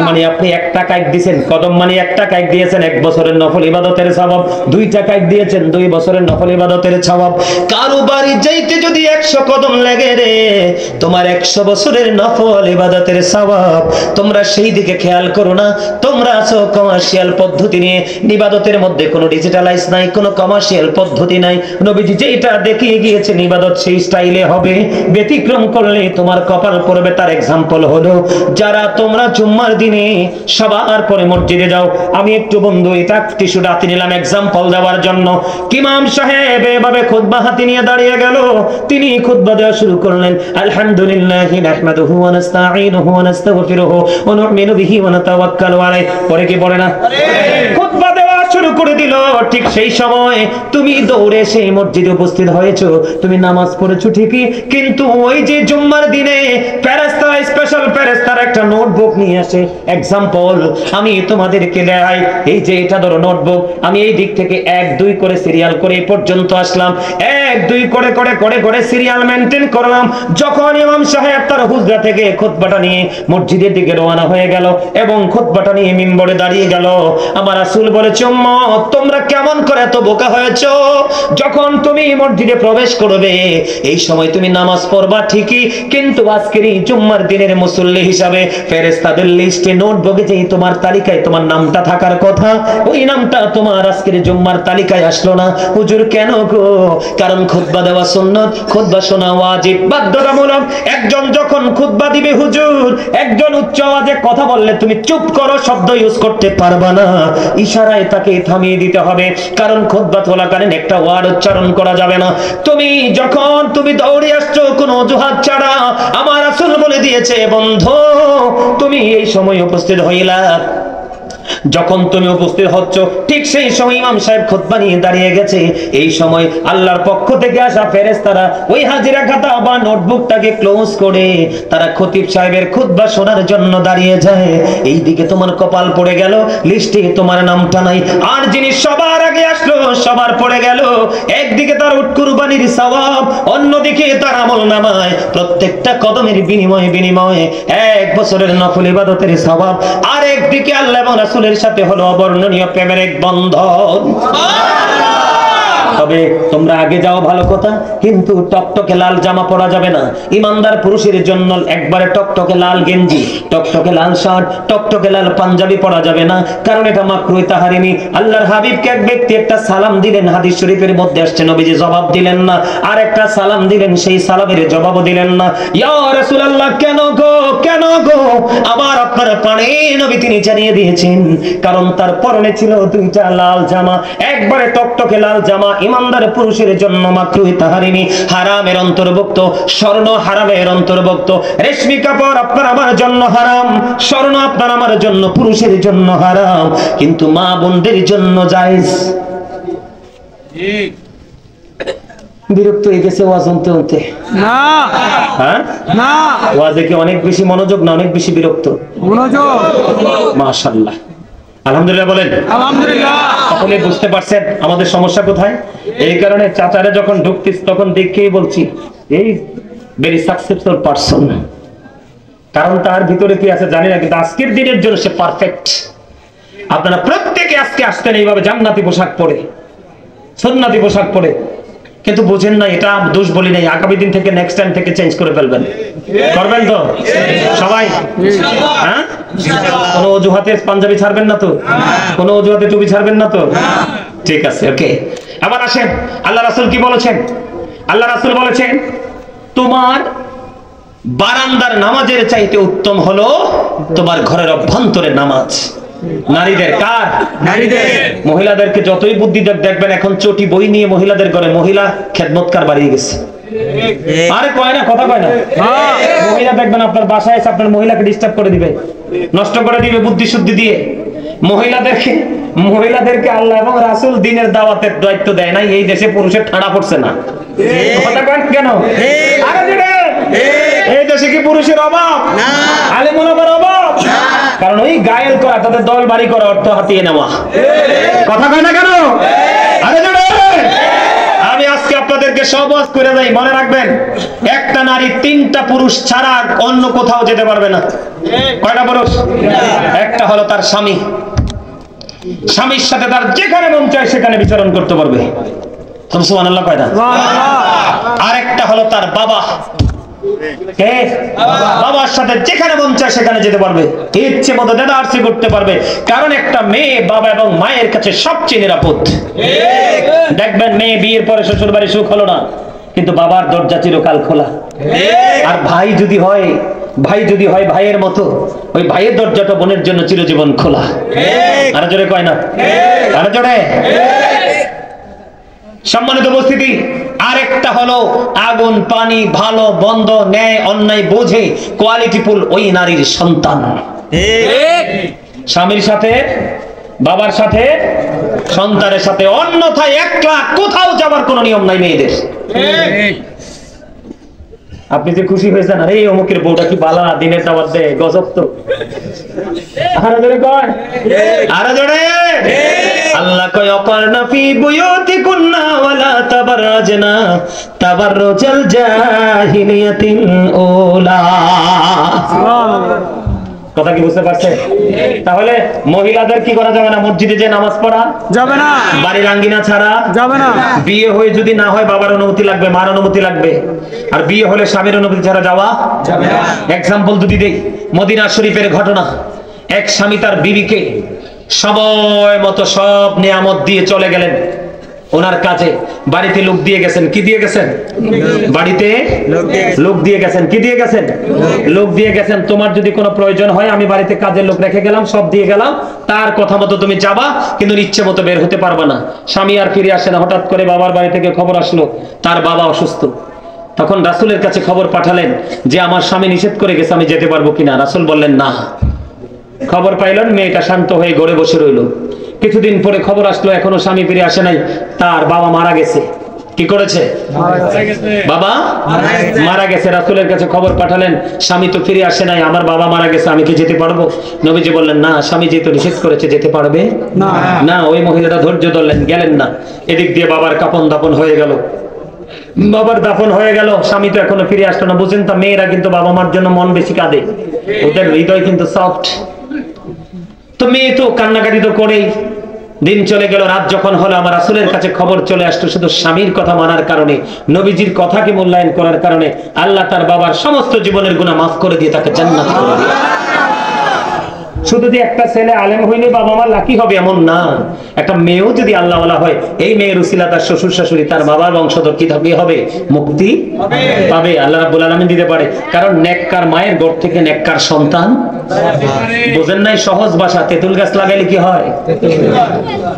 মানে আপনি 1 টাকা দিয়েছেন, কদম মানে 1 টাকা দিয়েছেন, 1 বছরের নফল ইবাদতের সওয়াব, 2 টাকা দিয়েছেন, 2 বছরের নফল ইবাদতের সওয়াব। কারো বাড়ি যাইতে যদি 100 কদম লাগে রে, তোমার 100 বছরের নফল ইবাদতের সওয়াব। তোমরা সেই দিকে খেয়াল করো না, তোমরা আছো কমার্শিয়াল পদ্ধতি নিয়ে, ইবাদতের মধ্যে কোনো ডিজিটালাইজ নাই, কোনো কমার্শিয়াল পদ্ধতি নাই। নবীজি যেটা দেখিয়ে গিয়েছেন ইবাদত সেই স্টাইলে হবে, ব্যতিক্রম করলে তোমার কপাল পড়বে। তার এক্সাম্পল হলো যারা তোমরা জুম্মার দিনে সবার পরে মসজিদে যাও। আমি একটু বন্ধু এটা টিস্যুটা হাতে নিলাম এক্সাম্পল দেওয়ার জন্য। ইমাম সাহেব এভাবে খুতবা হাতে নিয়ে দাঁড়িয়ে গেল, তিনি খুতবা দেওয়া শুরু করলেন, আলহামদুলিল্লাহি নাহমাদুহু ওয়া নাস্তাঈনুহু ওয়া নাস্তাগফিরুহু ওয়া নু'মিনু বিহি ওয়া নাতাওয়াক্কালু আলাইহি। পরে কি পড়ে না? খুতবা দেওয়া শুরু করে দিল। ঠিক সেই সময় তুমি দৌড়ে সেই মসজিদে উপস্থিত হয়েছো, তুমি নামাজ পড়েছো ঠিকই, কিন্তু ওই যে জুম্মার দিনে ফেরেশতা, স্পেশাল ফেরেশতার একটা নোটবুক নিয়ে আসে। এক্সাম্পল আমি তোমাদেরকে দেখাই, এই যে এটা ধরো নোটবুক, আমি এই দিক থেকে 1 2 করে সিরিয়াল করে এই পর্যন্ত আসলাম, 1 2 করে করে করে করে সিরিয়াল মেইনটেইন করলাম। যখন ইমাম সাহেব তার হুজরা থেকে খুতবাটা নিয়ে মসজিদের দিকে রওনা হয়ে গেল এবং খুতবাটা নিয়ে মিম্বরে দাঁড়িয়ে গেল, আমার রাসূল বলেছে উম্মত তোমরা কেমন করে এত বোকা হয়েছো? যখন তুমি মসজিদে প্রবেশ করবে এই সময় তুমি নামাজ পড়বা ঠিকই, কিন্তু আজকের এই জুম্মার দিনের মুসল্লি হিসাবে ফেরেশতাদের লিস্টে নোটবুকে যেই তোমার তালিকায় তোমার নামটা থাকার কথা, ওই নামটা তোমার আজকের জুম্মার তালিকায় আসলো না। হুজুর কেন গো? কারণ খুতবা দেওয়া সুন্নাত, খুতবা শোনা ওয়াজিব, বাধ্যতামূলক। একজন যখন খুতবা দিবে হুজুর, একজন উচ্চ আওয়াজে কথা বললে তুমি চুপ করো, শব্দ ইউজ করতে পারবা না, ইশারায় তাকে থামিয়ে দিতে হবে, কারণ খুতবা চলাকালীন একটা ওয়ার্ড উচ্চারণ করা যাবে না। তুমি দৌড়ে আসছো কোনো অজুহাত ছাড়া, আমার রাসূল বলে দিয়েছে বন্ধু তুমি এই সময় উপস্থিত হইলা। যখন তুমি উপস্থিত হচ্ছ ঠিক সেই সময় ইমাম সাহেব খুতবা নিয়ে দাঁড়িয়ে গেছে। এই সময় আল্লাহর পক্ষ থেকে আসা ফেরেশতারা ওই হাজিরা খাতা বা নোটবুকটাকে ক্লোজ করে তারা খতিব সাহেবের খুতবা শোনার জন্য দাঁড়িয়ে যায়। এই দিকে তোমার কপাল পড়ে গেল, লিস্টে তোমার নামটা নাই। আর যিনি সবার আগে আসলো সবার পড়ে গেল, একদিকে তার উট কুরবানির সওয়াব, অন্যদিকে তার আমলনামায় প্রত্যেকটা কদমের বিনিময়ে 1 বছরের নফল ইবাদতের সওয়াব, আর একদিকে আল্লাহ এবং রাসূলের সাথে হলো অবর্ণনীয় প্রেমের এক বন্ধন। তবে তোমরা আগে যাও ভালো কথা, কিন্তু টকটকে লাল জামা পরা যাবে না। ইমানদার পুরুষের জন্য একবারে টকটকে লাল গেঞ্জি, টকটকে লাল শার্ট, টকটকে লাল পাঞ্জাবি পরা যাবে না, কারণ এটা মাকরুহ তাহরিমি। আল্লাহর হাবিবকে এক ব্যক্তি একটা সালাম দিলেন, হাদিস শরীফের মধ্যে আসছে, নবীজি জবাব দিলেন না। আর একটা সালাম দিলেন, সেই সালামের জবাবও দিলেন না। ইয়া রাসূলুল্লাহ কেন গো? কেন গো? আবার আপনার প্রাণে নবী তিনি জানিয়ে দিয়েছেন, কারণ তার পরনে ছিল দুইটা লাল জামা, একবারে টকটকে লাল জামা, ইমানদার পুরুষের জন্য মাকরুহ তাহরিমি, হারামের অন্তর্ভুক্ত, স্বর্ণ হারামের অন্তর্ভুক্ত, রেশমি কাপড় আপনার আমার জন্য হারাম, স্বর্ণ আপনার আমার জন্য পুরুষের জন্য হারাম, কিন্তু মা বোনদের জন্য জায়েজ। বিরক্ত হয়ে গেছে ওয়াজ শুনতে শুনতে? না, হ্যাঁ না, ওয়াজে কি অনেক বেশি মনোযোগ না অনেক বেশি বিরক্ত? মনোযোগ। মাশাআল্লাহ, আলহামদুলিল্লাহ বলেন। আলহামদুলিল্লাহ। আপনি বুঝতে পারছেন আমাদের সমস্যা কোথায়? এই কারণে চাচারা যখন ঢুকতিস তখন দেখেই বলছি এই ভেরি সাকসেসফুল পারসন, কারণ তার ভিতরে কি আছে জানি না, কিন্তু আজকের দিনের জন্য সে পারফেক্ট। আপনারা প্রত্যেকে আজকে আসতেন এইভাবে জান্নাতি পোশাক পরে, সুন্নতি পোশাক পরে, কিন্তু বুঝেন না, এটা দোষ বলি নাই, আগামী দিন থেকে নেক্সট টাইম থেকে চেঞ্জ করে ফেলবেন। করবেন তো সবাই? হ্যাঁ, কোনো অজুহাতে পাঞ্জাবি ছাড়বেন না তো? কোনো অজুহাতে টুপি ছাড়বেন না তো? ঠিক আছে, ওকে। আবার আসেন, আল্লাহ রাসূল কি বলেছেন? আল্লাহ রাসূল বলেছেন তোমার বারান্দার নামাজের চাইতে উত্তম হলো তোমার ঘরের অভ্যন্তরের নামাজ। নারীদের, কার? নারীদের। মহিলাদেরকে যতই বুদ্ধি দেখবেন এখন চটি বই নিয়ে মহিলাদের ঘরে মহিলা খেদমতকার বাড়িয়ে গেছে। আরে কয় না, কথা কয় না। মহিলা দেখবেন আপনার বাসায় এসে আপনার মহিলাকে ডিস্টার্ব করে দিবে, নষ্ট করে দিবে বুদ্ধি শুদ্ধি দিয়ে। মহিলাদেরকে আল্লাহ এবং রাসূল দিনের দাওয়াতের দায়িত্ব দেয় নাই, এই দেশে পুরুষের ঠাড়া পড়ছে না। কথা কয় কেন? আরে এই দেশে কি পুরুষের অভাব? না। আলেমুল আমার অভাব? না। কারণ ওই গায়েল করা, তাদের দল বাড়ি করা, অর্থ হাতিয়ে নেওয়া। কথা কয় না কেন? আরে আমি আজকে আপনাদেরকে সহবাস করে যাই, মনে রাখবেন একটা নারী তিনটা পুরুষ ছাড়া অন্য কোথাও যেতে পারবে না। কয়টা পুরুষ? একটা হলো তার স্বামী, স্বামীর সাথে তার যেখানে মন চায় সেখানে বিচরণ করতে পারবে। সুবহানাল্লাহ কয়টা? আর একটা হলো তার বাবা, বাবার সাথে যেখানে মন চায় সেখানে যেতে পারবে, ইচ্ছে মতো দেদারসি করতে পারবে, কারণ একটা মেয়ে বাবা এবং মায়ের কাছে সবচেয়ে নিরাপদ। দেখবেন মেয়ে বিয়ের পরে শ্বশুর বাড়ি সুখ হলো না, কিন্তু বাবার দরজা চিরকাল খোলা। আর ভাই যদি হয় ভাইয়ের মতো, ওই ভাইয়ের দরজাটা বোনের জন্য চিরজীবন খোলা। আরো জোরে কয় না? আরো জোরে। সম্মানিত উপস্থিতি, আরেকটা হলো আগুন পানি ভালো বন্ধ ন্যায় অন্যায় বোঝে কোয়ালিটিফুল ওই নারীর সন্তান। স্বামীর সাথে, বাবার সাথে, সন্তানের সাথে, অন্যথায় একলা কোথাও যাবার কোনো নিয়ম নাই মেয়েদের। আপনি যে খুশি হয়েছেন, আরে অমুকের বউটা কি বালা, দিনের দাওয়াত দেয়, গজব তো। আরো জোরে কয়, আরো জোরে। আল্লাহ কয় অকারনা ফি বুয়ুতিকুন্না ওয়ালা তাবাররাজনা তাবাররুজাল জাহিলিয়াতিল উলা। কথা কি বুঝতে পারছে? তাহলে মহিলাদের কি করা যাবে না? মসজিদে যে নামাজ পড়া যাবে না, বাড়ির আঙ্গিনা ছাড়া যাবে না, বিয়ে হয়ে যদি না হয় বাবার অনুমতি লাগবে, মার অনুমতি লাগবে, আর বিয়ে হলে স্বামীর অনুমতি ছাড়া যাওয়া যাবে না। এক্সাম্পল যদি দেই, মদিনা শরীফের ঘটনা। এক স্বামী তার বিবিকে সময় মতো সব নিয়ামত দিয়ে চলে গেলেন ওনার কাজে। বাড়িতে লোক দিয়ে গেছেন, কি দিয়ে গেছেন? বাড়িতে লোক দিয়ে গেছেন, কি দিয়ে গেছেন? লোক দিয়ে গেছেন। তোমার যদি কোনো প্রয়োজন হয় আমি বাড়িতে কাজের লোক রেখে গেলাম, সব দিয়ে গেলাম, তার কথা মতো তুমি যাবা, কিন্তু ইচ্ছে মতো বের হতে পারবা না। স্বামী আর ফিরে আসে না। হঠাৎ করে বাবার বাড়ি থেকে খবর আসলো তার বাবা অসুস্থ। তখন রাসূলের কাছে খবর পাঠালেন যে আমার স্বামী নিষেধ করে গেছে, আমি যেতে পারবো কিনা? রাসূল বললেন না। খবর পাইলেন, মেয়েটা শান্ত হয়ে ঘরে বসে রইল। কিছুদিন পরে খবর আসলো এখনো স্বামী ফিরে আসে নাই, তার বাবা মারা গেছে। কি করেছে? বাবা মারা গেছে। রাসূলের কাছে খবর পাঠালেন স্বামী তো ফিরে আসে নাই, আমার বাবা মারা গেছে, আমি কি যেতে পারবো? নবীজি বললেন না, স্বামী যেহেতু নিষেধ করেছে যেতে পারবে না। ওই মহিলাটা ধৈর্য ধরলেন, গেলেন না। এদিক দিয়ে বাবার কাপন দাপন হয়ে গেল। বাবার দাফন হয়ে গেল, স্বামী তো এখনো ফিরে আসলো না। বুঝেন তো, মেয়েরা কিন্তু বাবা মার জন্য মন বেশি কাঁদে, ওদের হৃদয় কিন্তু সফট। তো মেয়ে তো কান্নাকাটি তো করেই। দিন চলে গেল, রাত যখন হলো আমার রাসূলের কাছে খবর চলে আসলো শুধু স্বামীর কথা মানার কারণে, নবীজির কথাকে মূল্যায়ন করার কারণে আল্লাহ তার বাবার সমস্ত জীবনের গুনাহ মাফ করে দিয়ে তাকে জান্নাত করে দিলেন। শুধু যে একটা ছেলে আলেম হইলে বাবা মা লাকি হবে এমন না, একটা মেয়েও যদি আল্লাহওয়ালা হয়, এই মেয়ের উসিলা তার শ্বশুর শাশুড়ি তার বাবার বংশধর কি হবে, মুক্তি পাবে, আল্লাহ রাব্বুল আলামিন দিতে পারে। কারণ নেককার মায়ের গর্ভ থেকে নেককার সন্তান, বোঝেন নাই সহজ ভাষা, তেঁতুল গাছ লাগাইলে কি হয়,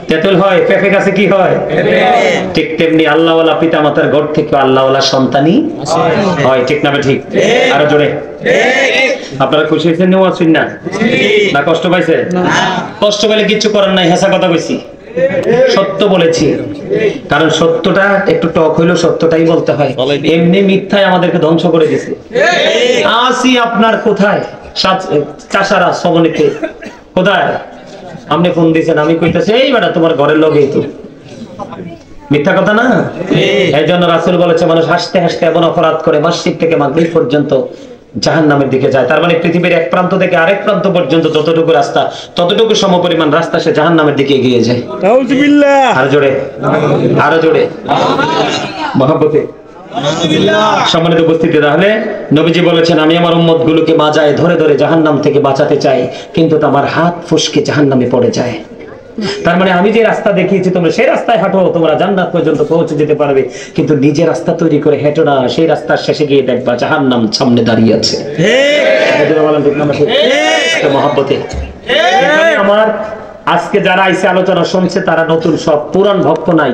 তেঁতুল হয়, পেঁপে গাছে কি হয়, ঠিক তেমনি আল্লাহওয়ালা পিতা মাতার গর্ভ থেকে আল্লাহওয়ালা সন্তানই হয়, ঠিক না ঠিক? আরো জোরে। আপনারা খুশি হয়েছেন না কষ্ট পাইছে? কষ্ট পেলে কিছু করার নাই, হেসা কথা কইছি, সত্য বলেছি। কারণ সত্যটা একটু টক হইলেও সত্যটাই বলতে হয়, এমনি মিথ্যায় আমাদেরকে ধ্বংস করে দিছে। আসি আপনার কোথায় চাষারা সমনিতে কোথায় আপনি ফোন দিয়েছেন, আমি কইতেছি এই বেটা তোমার ঘরের লগেই তো, মিথ্যা কথা না? এই জন্য রাসূল বলেছে মানুষ হাসতে হাসতে এমন অপরাধ করে মাসরিক থেকে মাগরিব পর্যন্ত জাহান্নামের দিকে যায়। তার মানে পৃথিবীর এক প্রান্ত থেকে আরেক প্রান্ত পর্যন্ত যতটুকু রাস্তা, ততটুকু সমপরিমাণ রাস্তা সে জাহান্নামের দিকে এগিয়ে যায়। নাউযুবিল্লাহ। আরো জোরে, আরো জোরে, মহব্বতে। সম্মানিত উপস্থিতি, তাহলে নবীজি বলেছেন আমি আমার উম্মত গুলোকে মাজায় ধরে ধরে জাহান্নাম থেকে বাঁচাতে চাই, কিন্তু আমার হাত ফসকে জাহান্নামে পড়ে যায়। তার মানে আমি যে রাস্তা দেখিয়েছি তোমরা সেই রাস্তায় হাঁটো, তোমরা জান্নাত পর্যন্ত পৌঁছে যেতে পারবে, কিন্তু নিজে রাস্তা তৈরি করে হেঁটো না, সেই রাস্তার শেষে গিয়ে দেখবা জাহান্নাম সামনে দাঁড়িয়ে আছে। মহব্বতে, আমার আজকে যারা আইসে আলোচনা শুনছে তারা নতুন, সব পুরান ভক্ত নাই,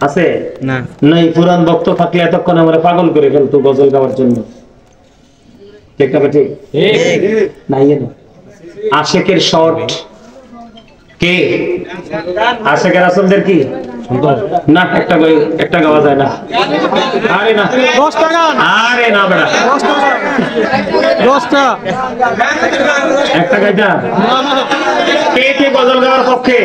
আছে না? নাই, পুরান ভক্ত থাকলে এতক্ষণ আমরা পাগল করে ফেলতো গজল গাওয়ার জন্য, ঠিক না ঠিক? নাই না আশেকের শর্ট কে? আশেকের রাসূলদের কি না একটা গাওয়া যায় না? আরে না 10 টাকা, আরে না বেটা 10 টাকা একটা গাইতা কে কে গজল গাওয়ার পক্ষে?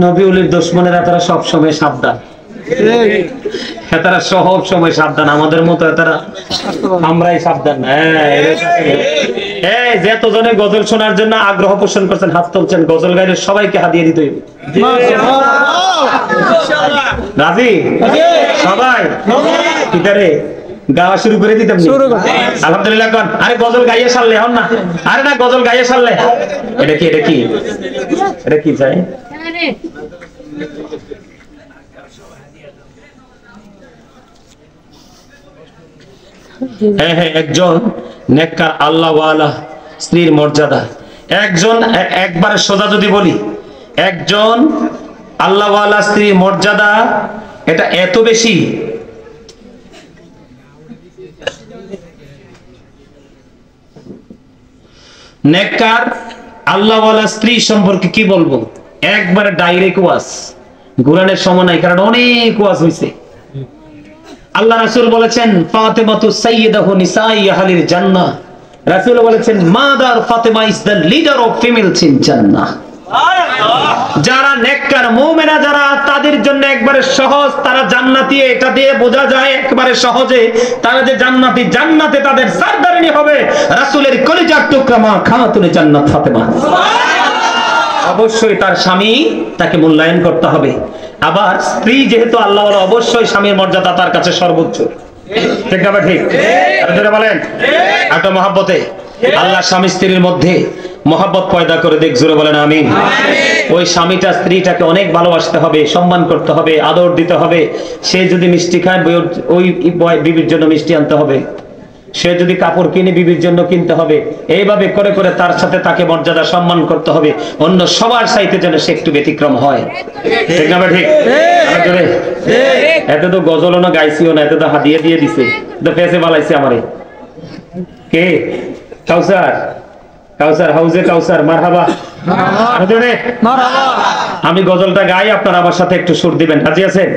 নবীউলের দুশমনেরা তারা সব সময় সাবধান, তারা সব সময় সাবধান, আমাদের মতো তারা আমরাই সাবধান। এই যতজনে গজল শোনার জন্য আগ্রহ পোষণ করছেন, হাত তুলছেন, গজল গাইলে সবাইকে হাদিয়ে দিতে হইবে। রাজি সবাই? কিটারে গাওয়া শুরু করে দিতাম, আলহামদুলিল্লাহ কোন? আরে গজল গাইয়ে সারলে হন না, আরে না গজল গাইয়ে সারলে এটা কি, এটা কি, এটা কি চাই? একজন নেককার আল্লাহওয়ালা স্ত্রীর মর্যাদা, একজন একবারে সোজা যদি বলি, একজন আল্লাহওয়ালা স্ত্রীর মর্যাদা এটা এত বেশি, নেককার আল্লাহওয়ালা স্ত্রী সম্পর্কে কি বলবো, একবারে ডাইরেক্ট ওয়াজ, কোরআনের সময় নাই, কারণ অনেক ওয়াজ হইছে। আল্লাহ রাসূল বলেছেন ফাতেমাতু সাইয়্যিদাতু নিসাই আহলিল জান্নাহ, রাসূল বলেছেন mother Fatema is the leader of females in জান্নাহ। যারা নেককার মুমিনা যারা, তাদের জন্য একবারে সহজ, তারা জান্নাতি, এটা দিয়ে বোঝা যায় একবারে সহজে তারা যে জান্নাতি, জান্নাতে তাদের সরদারিনী হবে রাসূলের কলিজার টুকরা মা খাতুনে জান্নাত ফাতেমা। অবশ্যই তার স্বামী তাকে মূল্যায়ন করতে হবে। আবার স্ত্রী যেহেতু আল্লাহওয়ালা, অবশ্যই স্বামীর মর্যাদা তার কাছে সর্বোচ্চ, ঠিক না ঠিক? আপনারা বলেন একটা মহব্বতে আল্লাহ স্বামী স্ত্রীর মধ্যে মহব্বত পয়দা করে দেখ, জোরে বলেন আমিন। ওই স্বামীটা স্ত্রীটাকে অনেক ভালোবাসতে হবে, সম্মান করতে হবে, আদর দিতে হবে। সে যদি মিষ্টি খায় ওই বিবির জন্য মিষ্টি আনতে হবে, সে যদি কাপড় কিনে বিবির জন্য কিনতে হবে, এইভাবে করে করে তার সাথে তাকে মর্যাদা সম্মান করতে হবে, অন্য সবার চাইতে যেন সে একটু ব্যতিক্রম হয়, ঠিক না ঠিক? এত তো গজল না গাইছিও না, এত তো হাদিয়ে দিয়ে দিছে, তো পেছে বালাইছে আমারে কে? কাউসার, কাউসার হাউজে কাউসার, মারহাবা। আমি গজলটা গাই, আপনারা আমার সাথে একটু সুর দিবেন, রাজি আছেন?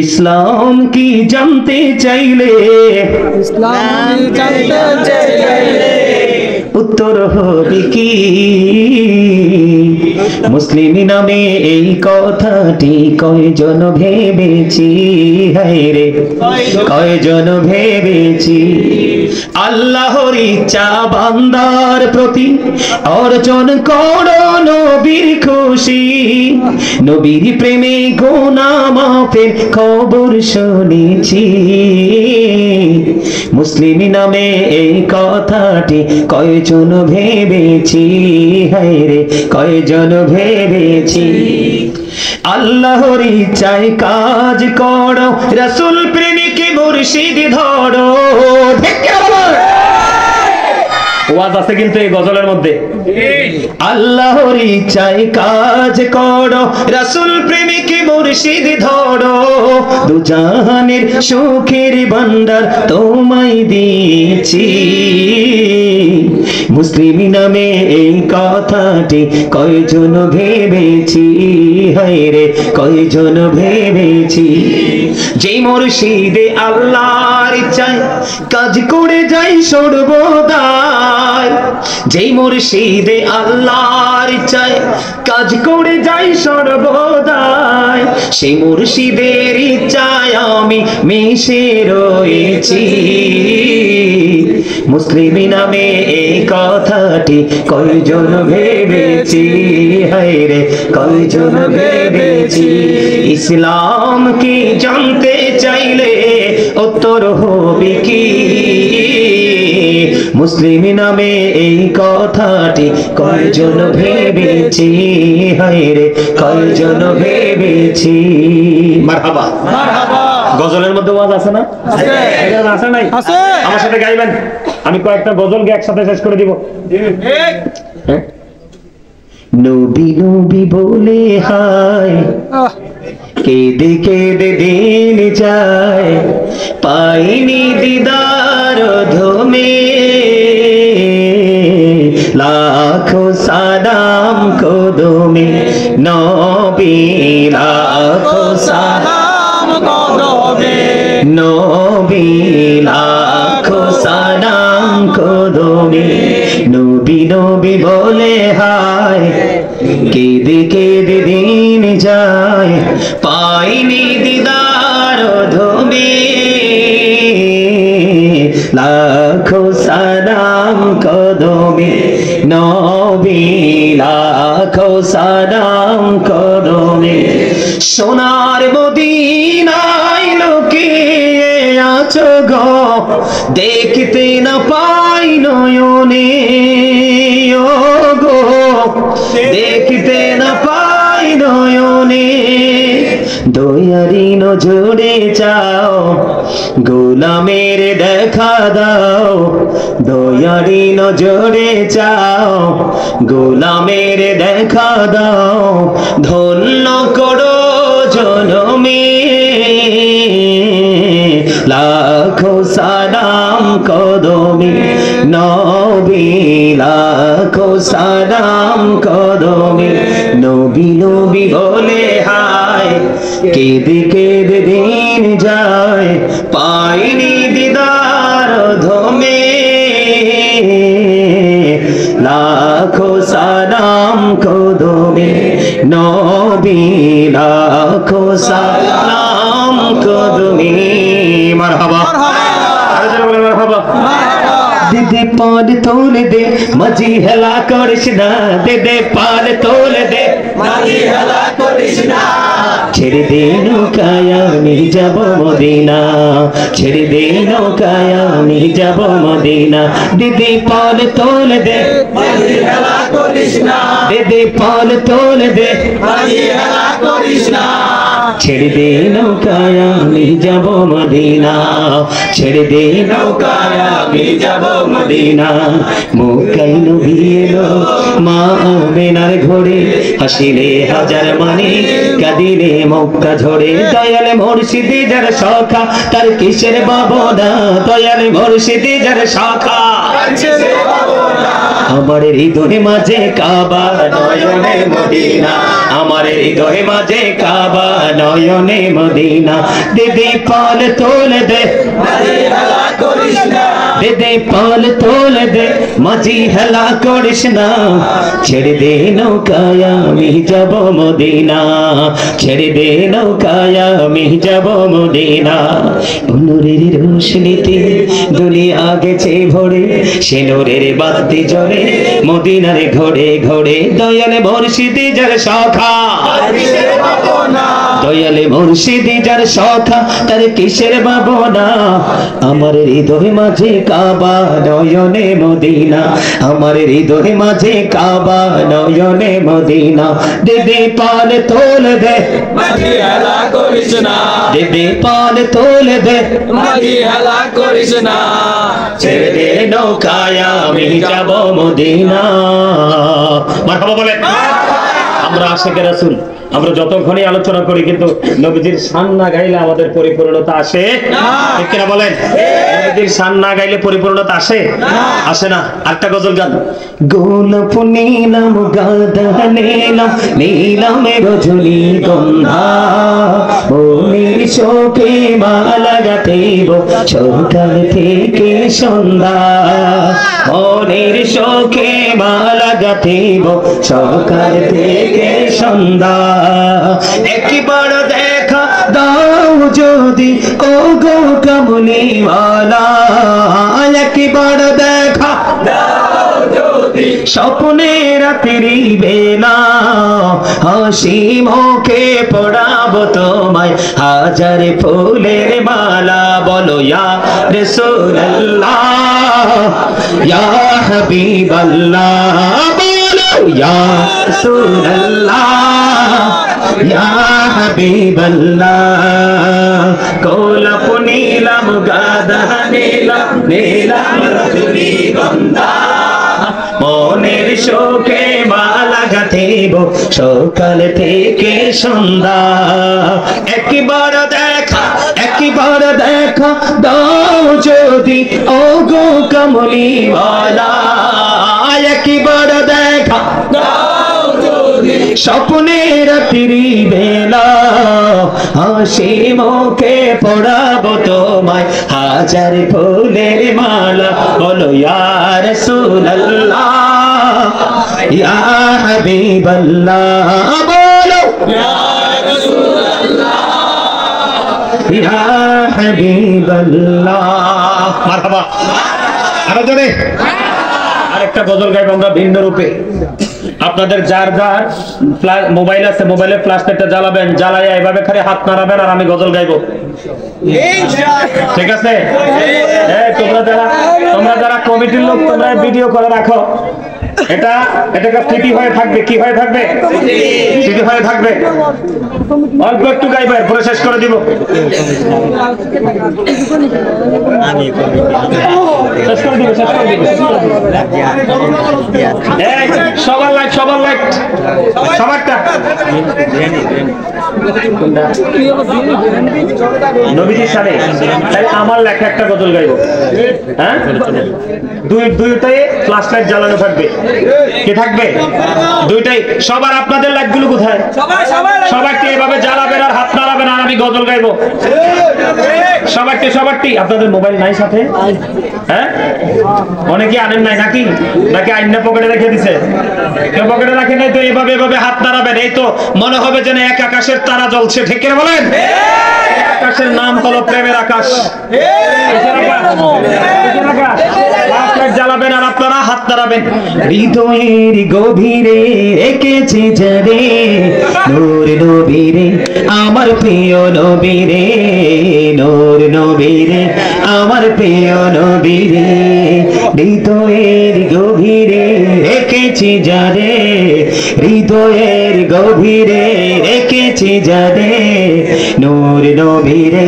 ইসলাম কি জানতে চাইলে, ইসলাম জানতে চাইলে উত্তর হবে কি, মুসলিম নামে এই কথাটি কয়জন ভেবেছি, হায় রে কয়জন ভেবেছি। আল্লাহর ইচ্ছা বান্দার প্রতি অর্জন করো নবীর খুশি, নবীর প্রেমে গুনাহ মাফের খবর শুনেছি। মুসলিম নামে এই কথাটি কয়জন ভেবেছি, হায় রে কয়জন ভেবেছি। আল্লাহর ইচ্ছায় কাজ করো, রাসূল প্রেমিক মুর্শিদ ধরো। ওয়াজ আছে কিন্তু এই গজলের মধ্যে। আল্লাহর ইচ্ছায় কাজ করো, রাসূল প্রেমিক মুর্শিদ ধরো, দুজাহানের সুখের ভান্ডার তোমায় দিয়েছি। মুসলিম নামে এই কথাটি কয়জন ভেবেছি, হায় রে কয়জন ভেবেছি। যেই মুর্শিদে আল্লাহর ইচ্ছায় কাজ করে যাই সর্বদাই, যেই মুর্শিদে আল্লাহর ইচ্ছায় কাজ করে যাই সর্বদাই, সেই মুর্শিদের ইচ্ছায় আমি মিশে রয়েছি। মুসলিম নামে এই কথাটি কয়জন ভেবেছি, হায় রে কয়জন ভেবেছি। ইসলাম কি জানতে চাইলে উত্তর হবে কি, মুসলিম নামে এই কথাটি কয়জন ভেবেছি, হায় রে কয়জন ভেবেছি। মারহাবা মারহাবা। গজলের মধ্যে ওয়াজ আছে না? আছে। আছে নাই? আছে। আমার সাথে গাইবেন, আমি কয়েকটা গজলকে একসাথে শেষ করে দিব। নবী নবী বলে হায় কেঁদে কেঁদে দিন যায়, পাইনি দিদার ধমে, লাখো সালাম কদমে নবী, লাখো সালাম কদমে নবী, লাখো সালাম কদমে। নবী নবী বলে হায় কেঁদে কেঁদে দিন যায়, পাইনি দিদার ধমে, লাখো সালাম কদমে নবী, লাখো সালাম কদমে। সোনার মদিনায় লুকিয়ে আছো গো, দেখতে না পাই নয়নে গো, দেখতে না পাই নয়নে। দয়ারি নজরে চাও, গোলামের দেখা দাও, দয়ারি নজরে চাও, গোলামের দেখা দাও, ধন্য করো জনমে, লাখো সালাম কদমে নবী, লাখো সালাম কদমে। নবী নবী বলে হায় কেঁদে কেঁদে দিন যায়, পাইনি দিদার ধমে, লাখো সালাম কদমে নবী, লাখো সালাম কদমে। মারহাবা মারহাবা। দিদি পাল তোল দে মাঝি হেলা করিস না, দিদি পাল তোল দে মাঝি হেলা করিস না, ছেড়ে দে নৌকায় আমি যাব মদিনা, ছেড়ে দে নৌকায় আমি যাব মদিনা। দিদি পাল তোল দে মাঝি হেলা করিস না, দিদি পাল তোল দে মাঝি হেলা করিস না, ছেড়ে দে নৌকায় আমি যাব মদিনা, ছেড়ে দে নৌকায় আমি যাব মদিনা। মক্কায় নবী এলো মা আমেনার ঘরে, হাসিলে হাজার মানে কাঁদিলে মক্কা ঝরে। দয়াল মুর্শিদ যার শাখা তার কিসের ভাবনা, দয়াল মুর্শিদ যার শাখা আমার হৃদয় মাঝে কাবা, নয়নে মদিনা আমার হৃদয় মাঝে কাবা নয়নে মদিনা দিদি পাল তোলে দে দিদি পাল তোলে দে মাঝি হেলা করিস না ছেড়ে দে নৌকায় আমি যাব মদিনা ছেড়ে দে নৌকায় আমি যাব মদিনা নূরের রোশনীতে দুনিয়া গেছে ভরে সে নূরের বাতি জ্বলে মদিনার ঘরে ঘরে দয়ালে মুর্শিদি যার সখা দয়ালে মুর্শিদি যার সখা তার কিসের ভাবনা আমার হৃদয় মাঝে কাবা নয়নে মদিনা আমার হৃদয় মাঝে কাবা নয়নে মদিনা দিদি পাল তোল দে মাঝি হেলা করিস না দিদি পাল তোল দে মাঝি হেলা করিস না ছেড়ে দে নৌকায় আমি যাব মদিনা মারহাবা বলেন আমরা আশিকে রাসূল আমরা যতক্ষণই আলোচনা করি কিন্তু নবীজির শান না গাইলে আমাদের পরিপূর্ণতা আসে না ঠিক কিনা বলেন নবীজির শান না গাইলে পরিপূর্ণতা আসে আসে না আরেকটা গজল গান গোলাপ নীলম গাদা নীলম নীলমে রজনী গন্ধা মনের শোকে মালা গাঁথিব সকাল থেকে সন্ধ্যা মনের শোকে মালা গাঁথিব সকাল থেকে সন্ধ্যা একবার দেখা দাও যদি ও গো কমলিওয়ালা একবার দেখা দাও যদি স্বপ্নে রাত্রি বেলা হাসি মুখে পড়াবো তোমায় হাজার ফুলের মালা বলো ইয়া রাসূলুল্লাহ ইয়া হাবিবাল্লাহ বলো ইয়া রাসূলুল্লাহ ইয়া হাবিবাল্লাহ গোলাপ নীলম গাদা নীলম নীলম রজনী গন্ধা মনের শোকে মালা গাঁথিব সকাল থেকে সন্ধ্যা একবার দেখা দাও যদি ও গো কমলিওয়ালা একবার দেখা দাও যদি স্বপ্নে রাত্রি বেলা হাসি মুখে পড়াবো তোমায় হাজার ফুলের মালা বলো ইয়া রাসূলুল্লাহ ইয়া হাবিবাল্লাহ বলো ইয়া রাসূলুল্লাহ ইয়া হাবিবাল্লাহ মারহাবা আরো জোরে আরেকটা গজল গাইব আমরা ভিন্ন রূপে আপনাদের যার যার মোবাইল আছে মোবাইলের ফ্ল্যাশ লাইটটা জ্বালাবেন জ্বালাইয়া এভাবে খালি হাত নাড়াবেন আর আমি গজল গাইবো ঠিক আছে তোমরা যারা কমিটির লোক তোমরা ভিডিও করে রাখো এটা স্মৃতি হয়ে থাকবে কি হয়ে থাকবে স্মৃতি হয়ে থাকবে অল্প একটু গাইবে পরে শেষ করে দিব সবার লাইট সবারটা নবীজির সাথে তাই আমার লেখা একটা গজল গাইব হ্যাঁ দুইটাই ফ্ল্যাশ লাইট জ্বালানো থাকবে কি থাকবে দুইটাই সবার আপনাদের লাইট গুলো কোথায় সবাইকে এভাবে জ্বালাবেন আর হাত নাড়াবেন আর আমি গজল গাইবো সবারটি আপনাদের মোবাইল নাই সাথে হ্যাঁ অনেকে আনেন নাই নাকি আইনা পকেটে রেখে দিছে কেউ পকেটে রাখে নাই তো এভাবে হাত নাড়াবেন এই তো মনে হবে যেন এক আকাশের তারা জ্বলছে ঠিক কিনা বলেন আকাশের নাম হলো প্রেমের আকাশ জ্বালাবেন আর আপনারা হাত নাড়াবেন হৃদয়ের গভীরে রেখেছি যারে নূর নবীরে আমার প্রিয় নবীরে নূর নবীরে আমার প্রিয় নবীরে হৃদয়ের গভীরে রেখেছি যারে হৃদয়ের গভীরে রেখেছি যারে নূর নবীরে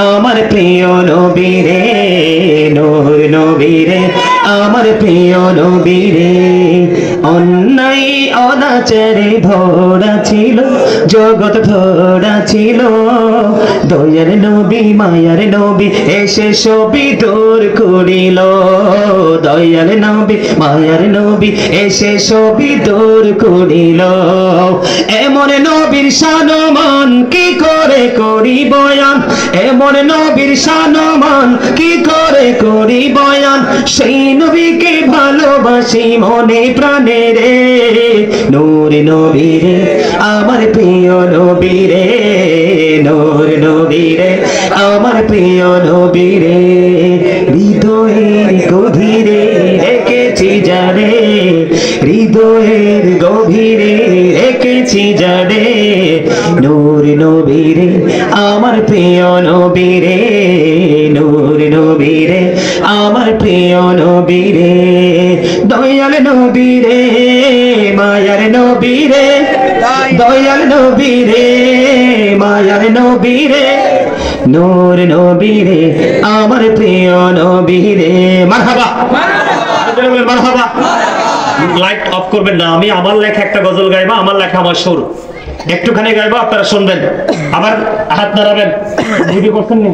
আমার প্রিয় নবীরে নূর নবীরে আমার প্রিয় নবীরে অন্যায় অনাচারে ভরা ছিল, জগৎ ভরা ছিল। দয়ার নবী মায়ার নবী এসে সবই দূর করিল। দয়ার নবী মায়ার নবী এসে সবই দূর করিল। এমন নবীর শানমান কি করে করি বয়ান, এমন নবীর শানমান কি করে করি বয়ান। সেই নবীকে ভালোবাসি মনে প্রাণে রে। নূর নবী রে আমার প্রিয় নবী রে, নূর নবী রে আমার প্রিয় নবী রে। হৃদয়ের গভীরে রেখেছি জানে, হৃদয়ের গভীরে রেখেছি জানে। নূর নবী রে আমার প্রিয় নবী রে, নূর নবী রে আমার প্রিয় নবী রে। দয়াল নবী রে মায়ার নবী রে, দয়াল নবী রে মায়ার নবী রে। নূর নবী রে আমার প্রিয় নবী রে। মারহাবা মারহাবা। লাইট অফ করবেন না, আমি আমার লেখা একটা গজল গাইবা, আমার লেখা আমার সুর একটুখানি গাইবো, আপনারা শুনবেন, আবার হাত নাড়াবেন। ভিডিও করছেন নি?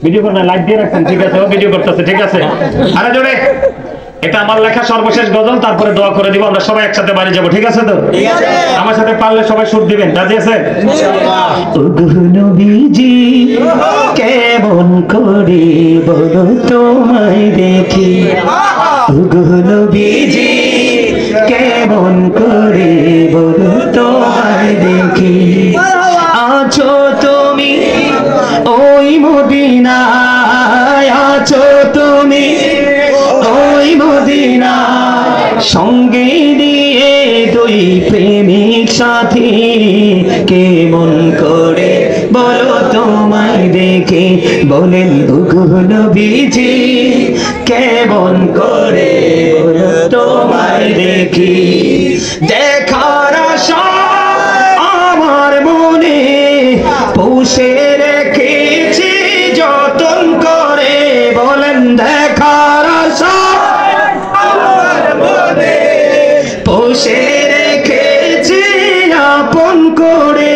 ভিডিও করেন না, লাইট দিয়ে রাখছেন, ঠিক আছে? ও ভিডিও করতেছে, ঠিক আছে? আরে জোরে, এটা আমার লেখা সর্বশেষ গজল, তারপরে দোয়া করে দিব, আমরা সবাই একসাথে বাড়ি যাবো, ঠিক আছে তো? আমার সাথে পারলে সবাই সুর দিবেন, রাজি আছে? নবীজি কেমন করে বলো তোমায় দেখি, নবীজি কেমন করে বলো তোমায় দেখি। আছো তুমি ওই মদিনায়, আছো তুমি ওই মদিনায়, সঙ্গে নিয়ে দুই প্রেমিক সাথী। কেমন করে বলো তোমায় দেখে, বলেন ওগো নবীজি কেমন করে বলো তোমায় দেখি। দেখার আশা আমার মনে পুষে রেখেছি যতন করে, বলেন দেখার আশা আমার মনে পুষে রেখেছি আপন করে।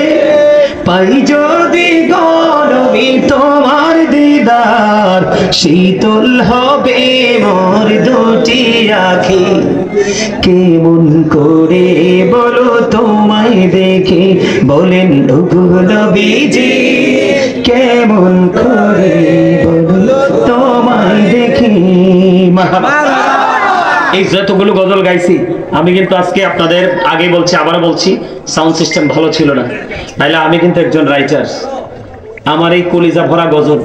পাই যদি গরবি তোমার দিদার, শীতল হবে মোর দুটি আখি। কেমন করে বলো তোমায় দেখে, বলেন ওগো নবীজি কেমন করে বলো তোমায় দেখে। এই যতগুলো গজল গাইছি আমি কিন্তু আজকে আপনাদের আগে বলছি, আবার বলছি, সাউন্ড সিস্টেম ভালো ছিল না, তাইলে আমি কিন্তু একজন রাইটার। আমার এই কলিজা ভরা গজল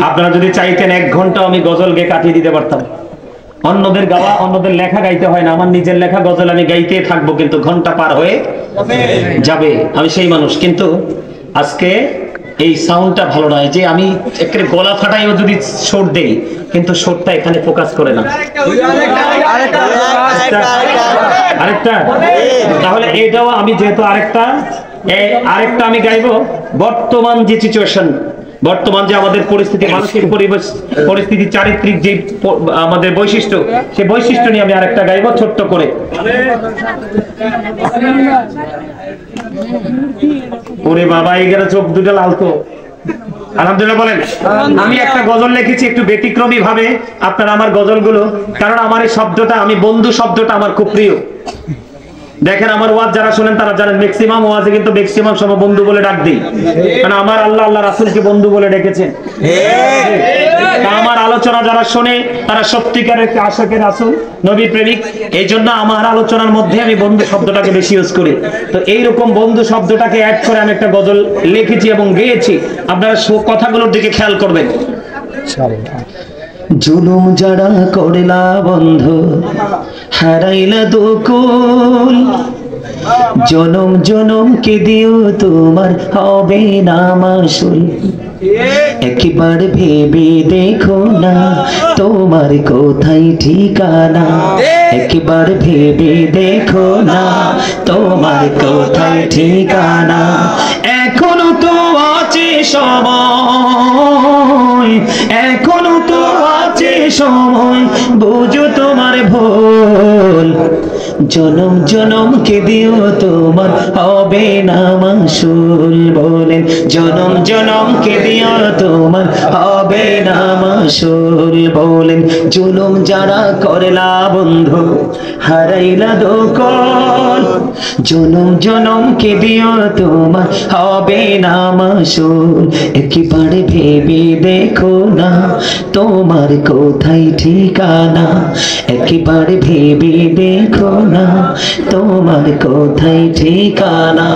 আপনারা যদি চাইতেন 1 ঘন্টা আমি গজল গেয়ে কাটিয়ে দিতে পারতাম। অন্যদের গাওয়া অন্যদের লেখা গাইতে হয় না, আমার নিজের লেখা গজল আমি গাইতে থাকবো, কিন্তু ঘন্টা পার হয়ে যাবে, আমি সেই মানুষ। কিন্তু আজকে এই সাউন্ডটা ভালো নয়, যে আমি একেবারে গলা ফাটাইও যদি সুর দেই, কিন্তু সুরটা এখানে ফোকাস করে না। আরেকটা, তাহলে এটাও আমি যেহেতু আরেকটা আমি গাইবো। বর্তমান যে সিচুয়েশন, বর্তমান যে আমাদের পরিস্থিতি, মানসিক পরিবেশ পরিস্থিতি, চারিত্রিক যে আমাদের বৈশিষ্ট্য, সেই বৈশিষ্ট্য নিয়ে আমি আরেকটা গাইবো ছোট্ট করে। ওরে বাবা, এখানে চোখ দুটো লাল তো। আলহামদুলিল্লাহ বলেন। আমি একটা গজল লিখেছি একটু ব্যতিক্রমী ভাবে, আপনারা আমার গজলগুলো, কারণ আমার এই শব্দটা, আমি বন্ধু শব্দটা আমার খুব প্রিয়। দেখেন আমার ওয়াজ যারা শুনেন তারা জানেন, ম্যাক্সিমাম ওয়াজে কিন্তু ম্যাক্সিমাম সময় বন্ধু বলে ডাক দিই, কারণ আমার আল্লাহ আল্লাহ রাসূলকে বন্ধু বলে ডেকেছেন। আমার আলোচনা যারা শোনে তারা সত্যিকারের আশিকে রাসূল, নবী প্রেমিক। এই জন্য আমার আলোচনার মধ্যে আমি বন্ধু শব্দটাকে বেশি ইউজ করি। তো এইরকম বন্ধু শব্দটাকে অ্যাড করে আমি একটা গজল লিখেছি এবং গেয়েছি, আপনারা কথাগুলোর দিকে খেয়াল করবেন। জুলুম যারা করলা বন্ধ, হারাইলা দুকুল, জনম জনম কে দিও তোমার হবে না মাসুল। একবার ভেবে দেখো না তোমার কোথায় ঠিকানা, একবার ভেবে দেখো না তোমার কোথায় ঠিকানা। এখনো তো আছে সময়, এখনো তো আছে সময়, বুঝো তোমার ভুল। জনম জনম কে দিও তোমার হবে না মাসুল বলেন, জনম জনম কে দিও তোমার হবে না মাসুল বলেন। জুলুম যারা করলা বন্ধু হারাইলা দোকল, জনম জনম কে দিও তোমার হবে না মাসুল। একেবারে ভেবে দেখো না তোমার কোথায় ঠিকানা, একেবারে ভেবে দেখো না তোমার কোথায় ঠিকানা।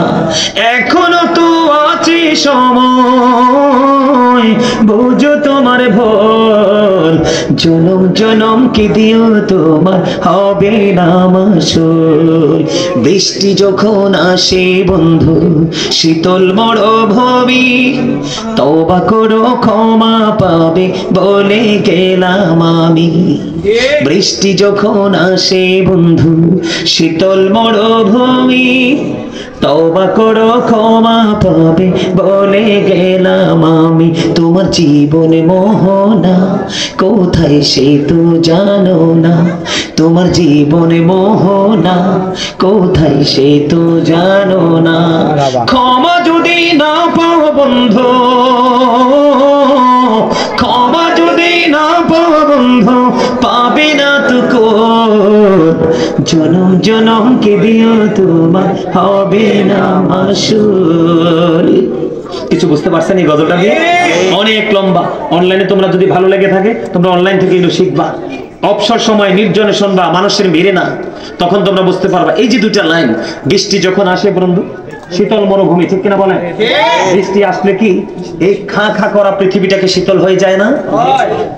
এখনো তো আছে সময় বুঝো তোমার ভুল, জনম জনম কে দিও তোমার হবে না মাসুল। বৃষ্টি যখন আসে বন্ধু শীতল মরুভূমি, তওবা করো ক্ষমা পাবে বলে গেলাম আমি। বৃষ্টি যখন আসে বন্ধু শীতল মরুভূমি, তওবা করো ক্ষমা পাবে বলে গেলাম আমি। তোমার জীবনে মোহনা কোথায় সে তো জানো না, তোমার জীবনে মোহনা কোথায় সে তো জানো না। ক্ষমা যদি না পাও বন্ধু, ক্ষমা যদি না পাও বন্ধু পাবে না তো কোন, জনম জনম কে দিও তোমার হবে না মাসুল। কিছু বুঝতে পারছেন এই গজলটা দিয়ে? অনেক লম্বা। অনলাইনে তোমরা যদি ভালো লেগে থাকে তোমরা অনলাইন থেকে এগুলো শিখবা, অবসর সময় নির্জনে শুনবা, মানুষের ভিড়ে না, তখন তোমরা বুঝতে পারবা। এই যে দুইটা লাইন, বৃষ্টি যখন আসে বন্ধু শীতল মরুভূমি, ঠিক কিনা বলেন? বৃষ্টি আসলে কি এই খা খা করা পৃথিবীটাকে শীতল হয়ে যায় না?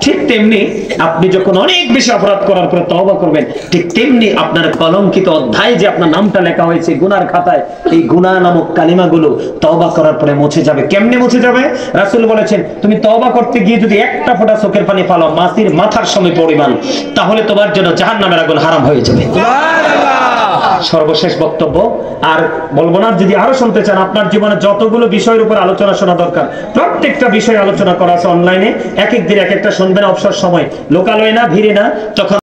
ঠিক তেমনি আপনি যখন অনেক বেশি অপরাধ করার পরে তওবা করবেন, ঠিক তেমনি আপনার কলঙ্কিত অধ্যায় যে আপনার নামটা লেখা হয়েছে গুনার খাতায়, এই গুনাহ নামক কালিমাগুলো তওবা করার পরে মুছে যাবে। কেমনে মুছে যাবে? রাসূল বলেছেন, তুমি তওবা করতে গিয়ে যদি একটা ফোঁটা চোখের পানি ফালাও মাছির মাথার সমান পরিমাণ, তাহলে তোমার জন্য জাহান্নামের আগুন হারাম হয়ে যাবে। সর্বশেষ বক্তব্য আর বলবো না। যদি আরো শুনতে চান, আপনার জীবনে যতগুলো বিষয়ের উপর আলোচনা শোনা দরকার প্রত্যেকটা বিষয় আলোচনা করা আছে অনলাইনে, এক এক দিন এক একটা শুনবেন, অবসর সময়, লোকালয় না, ভিড়ে না, তখন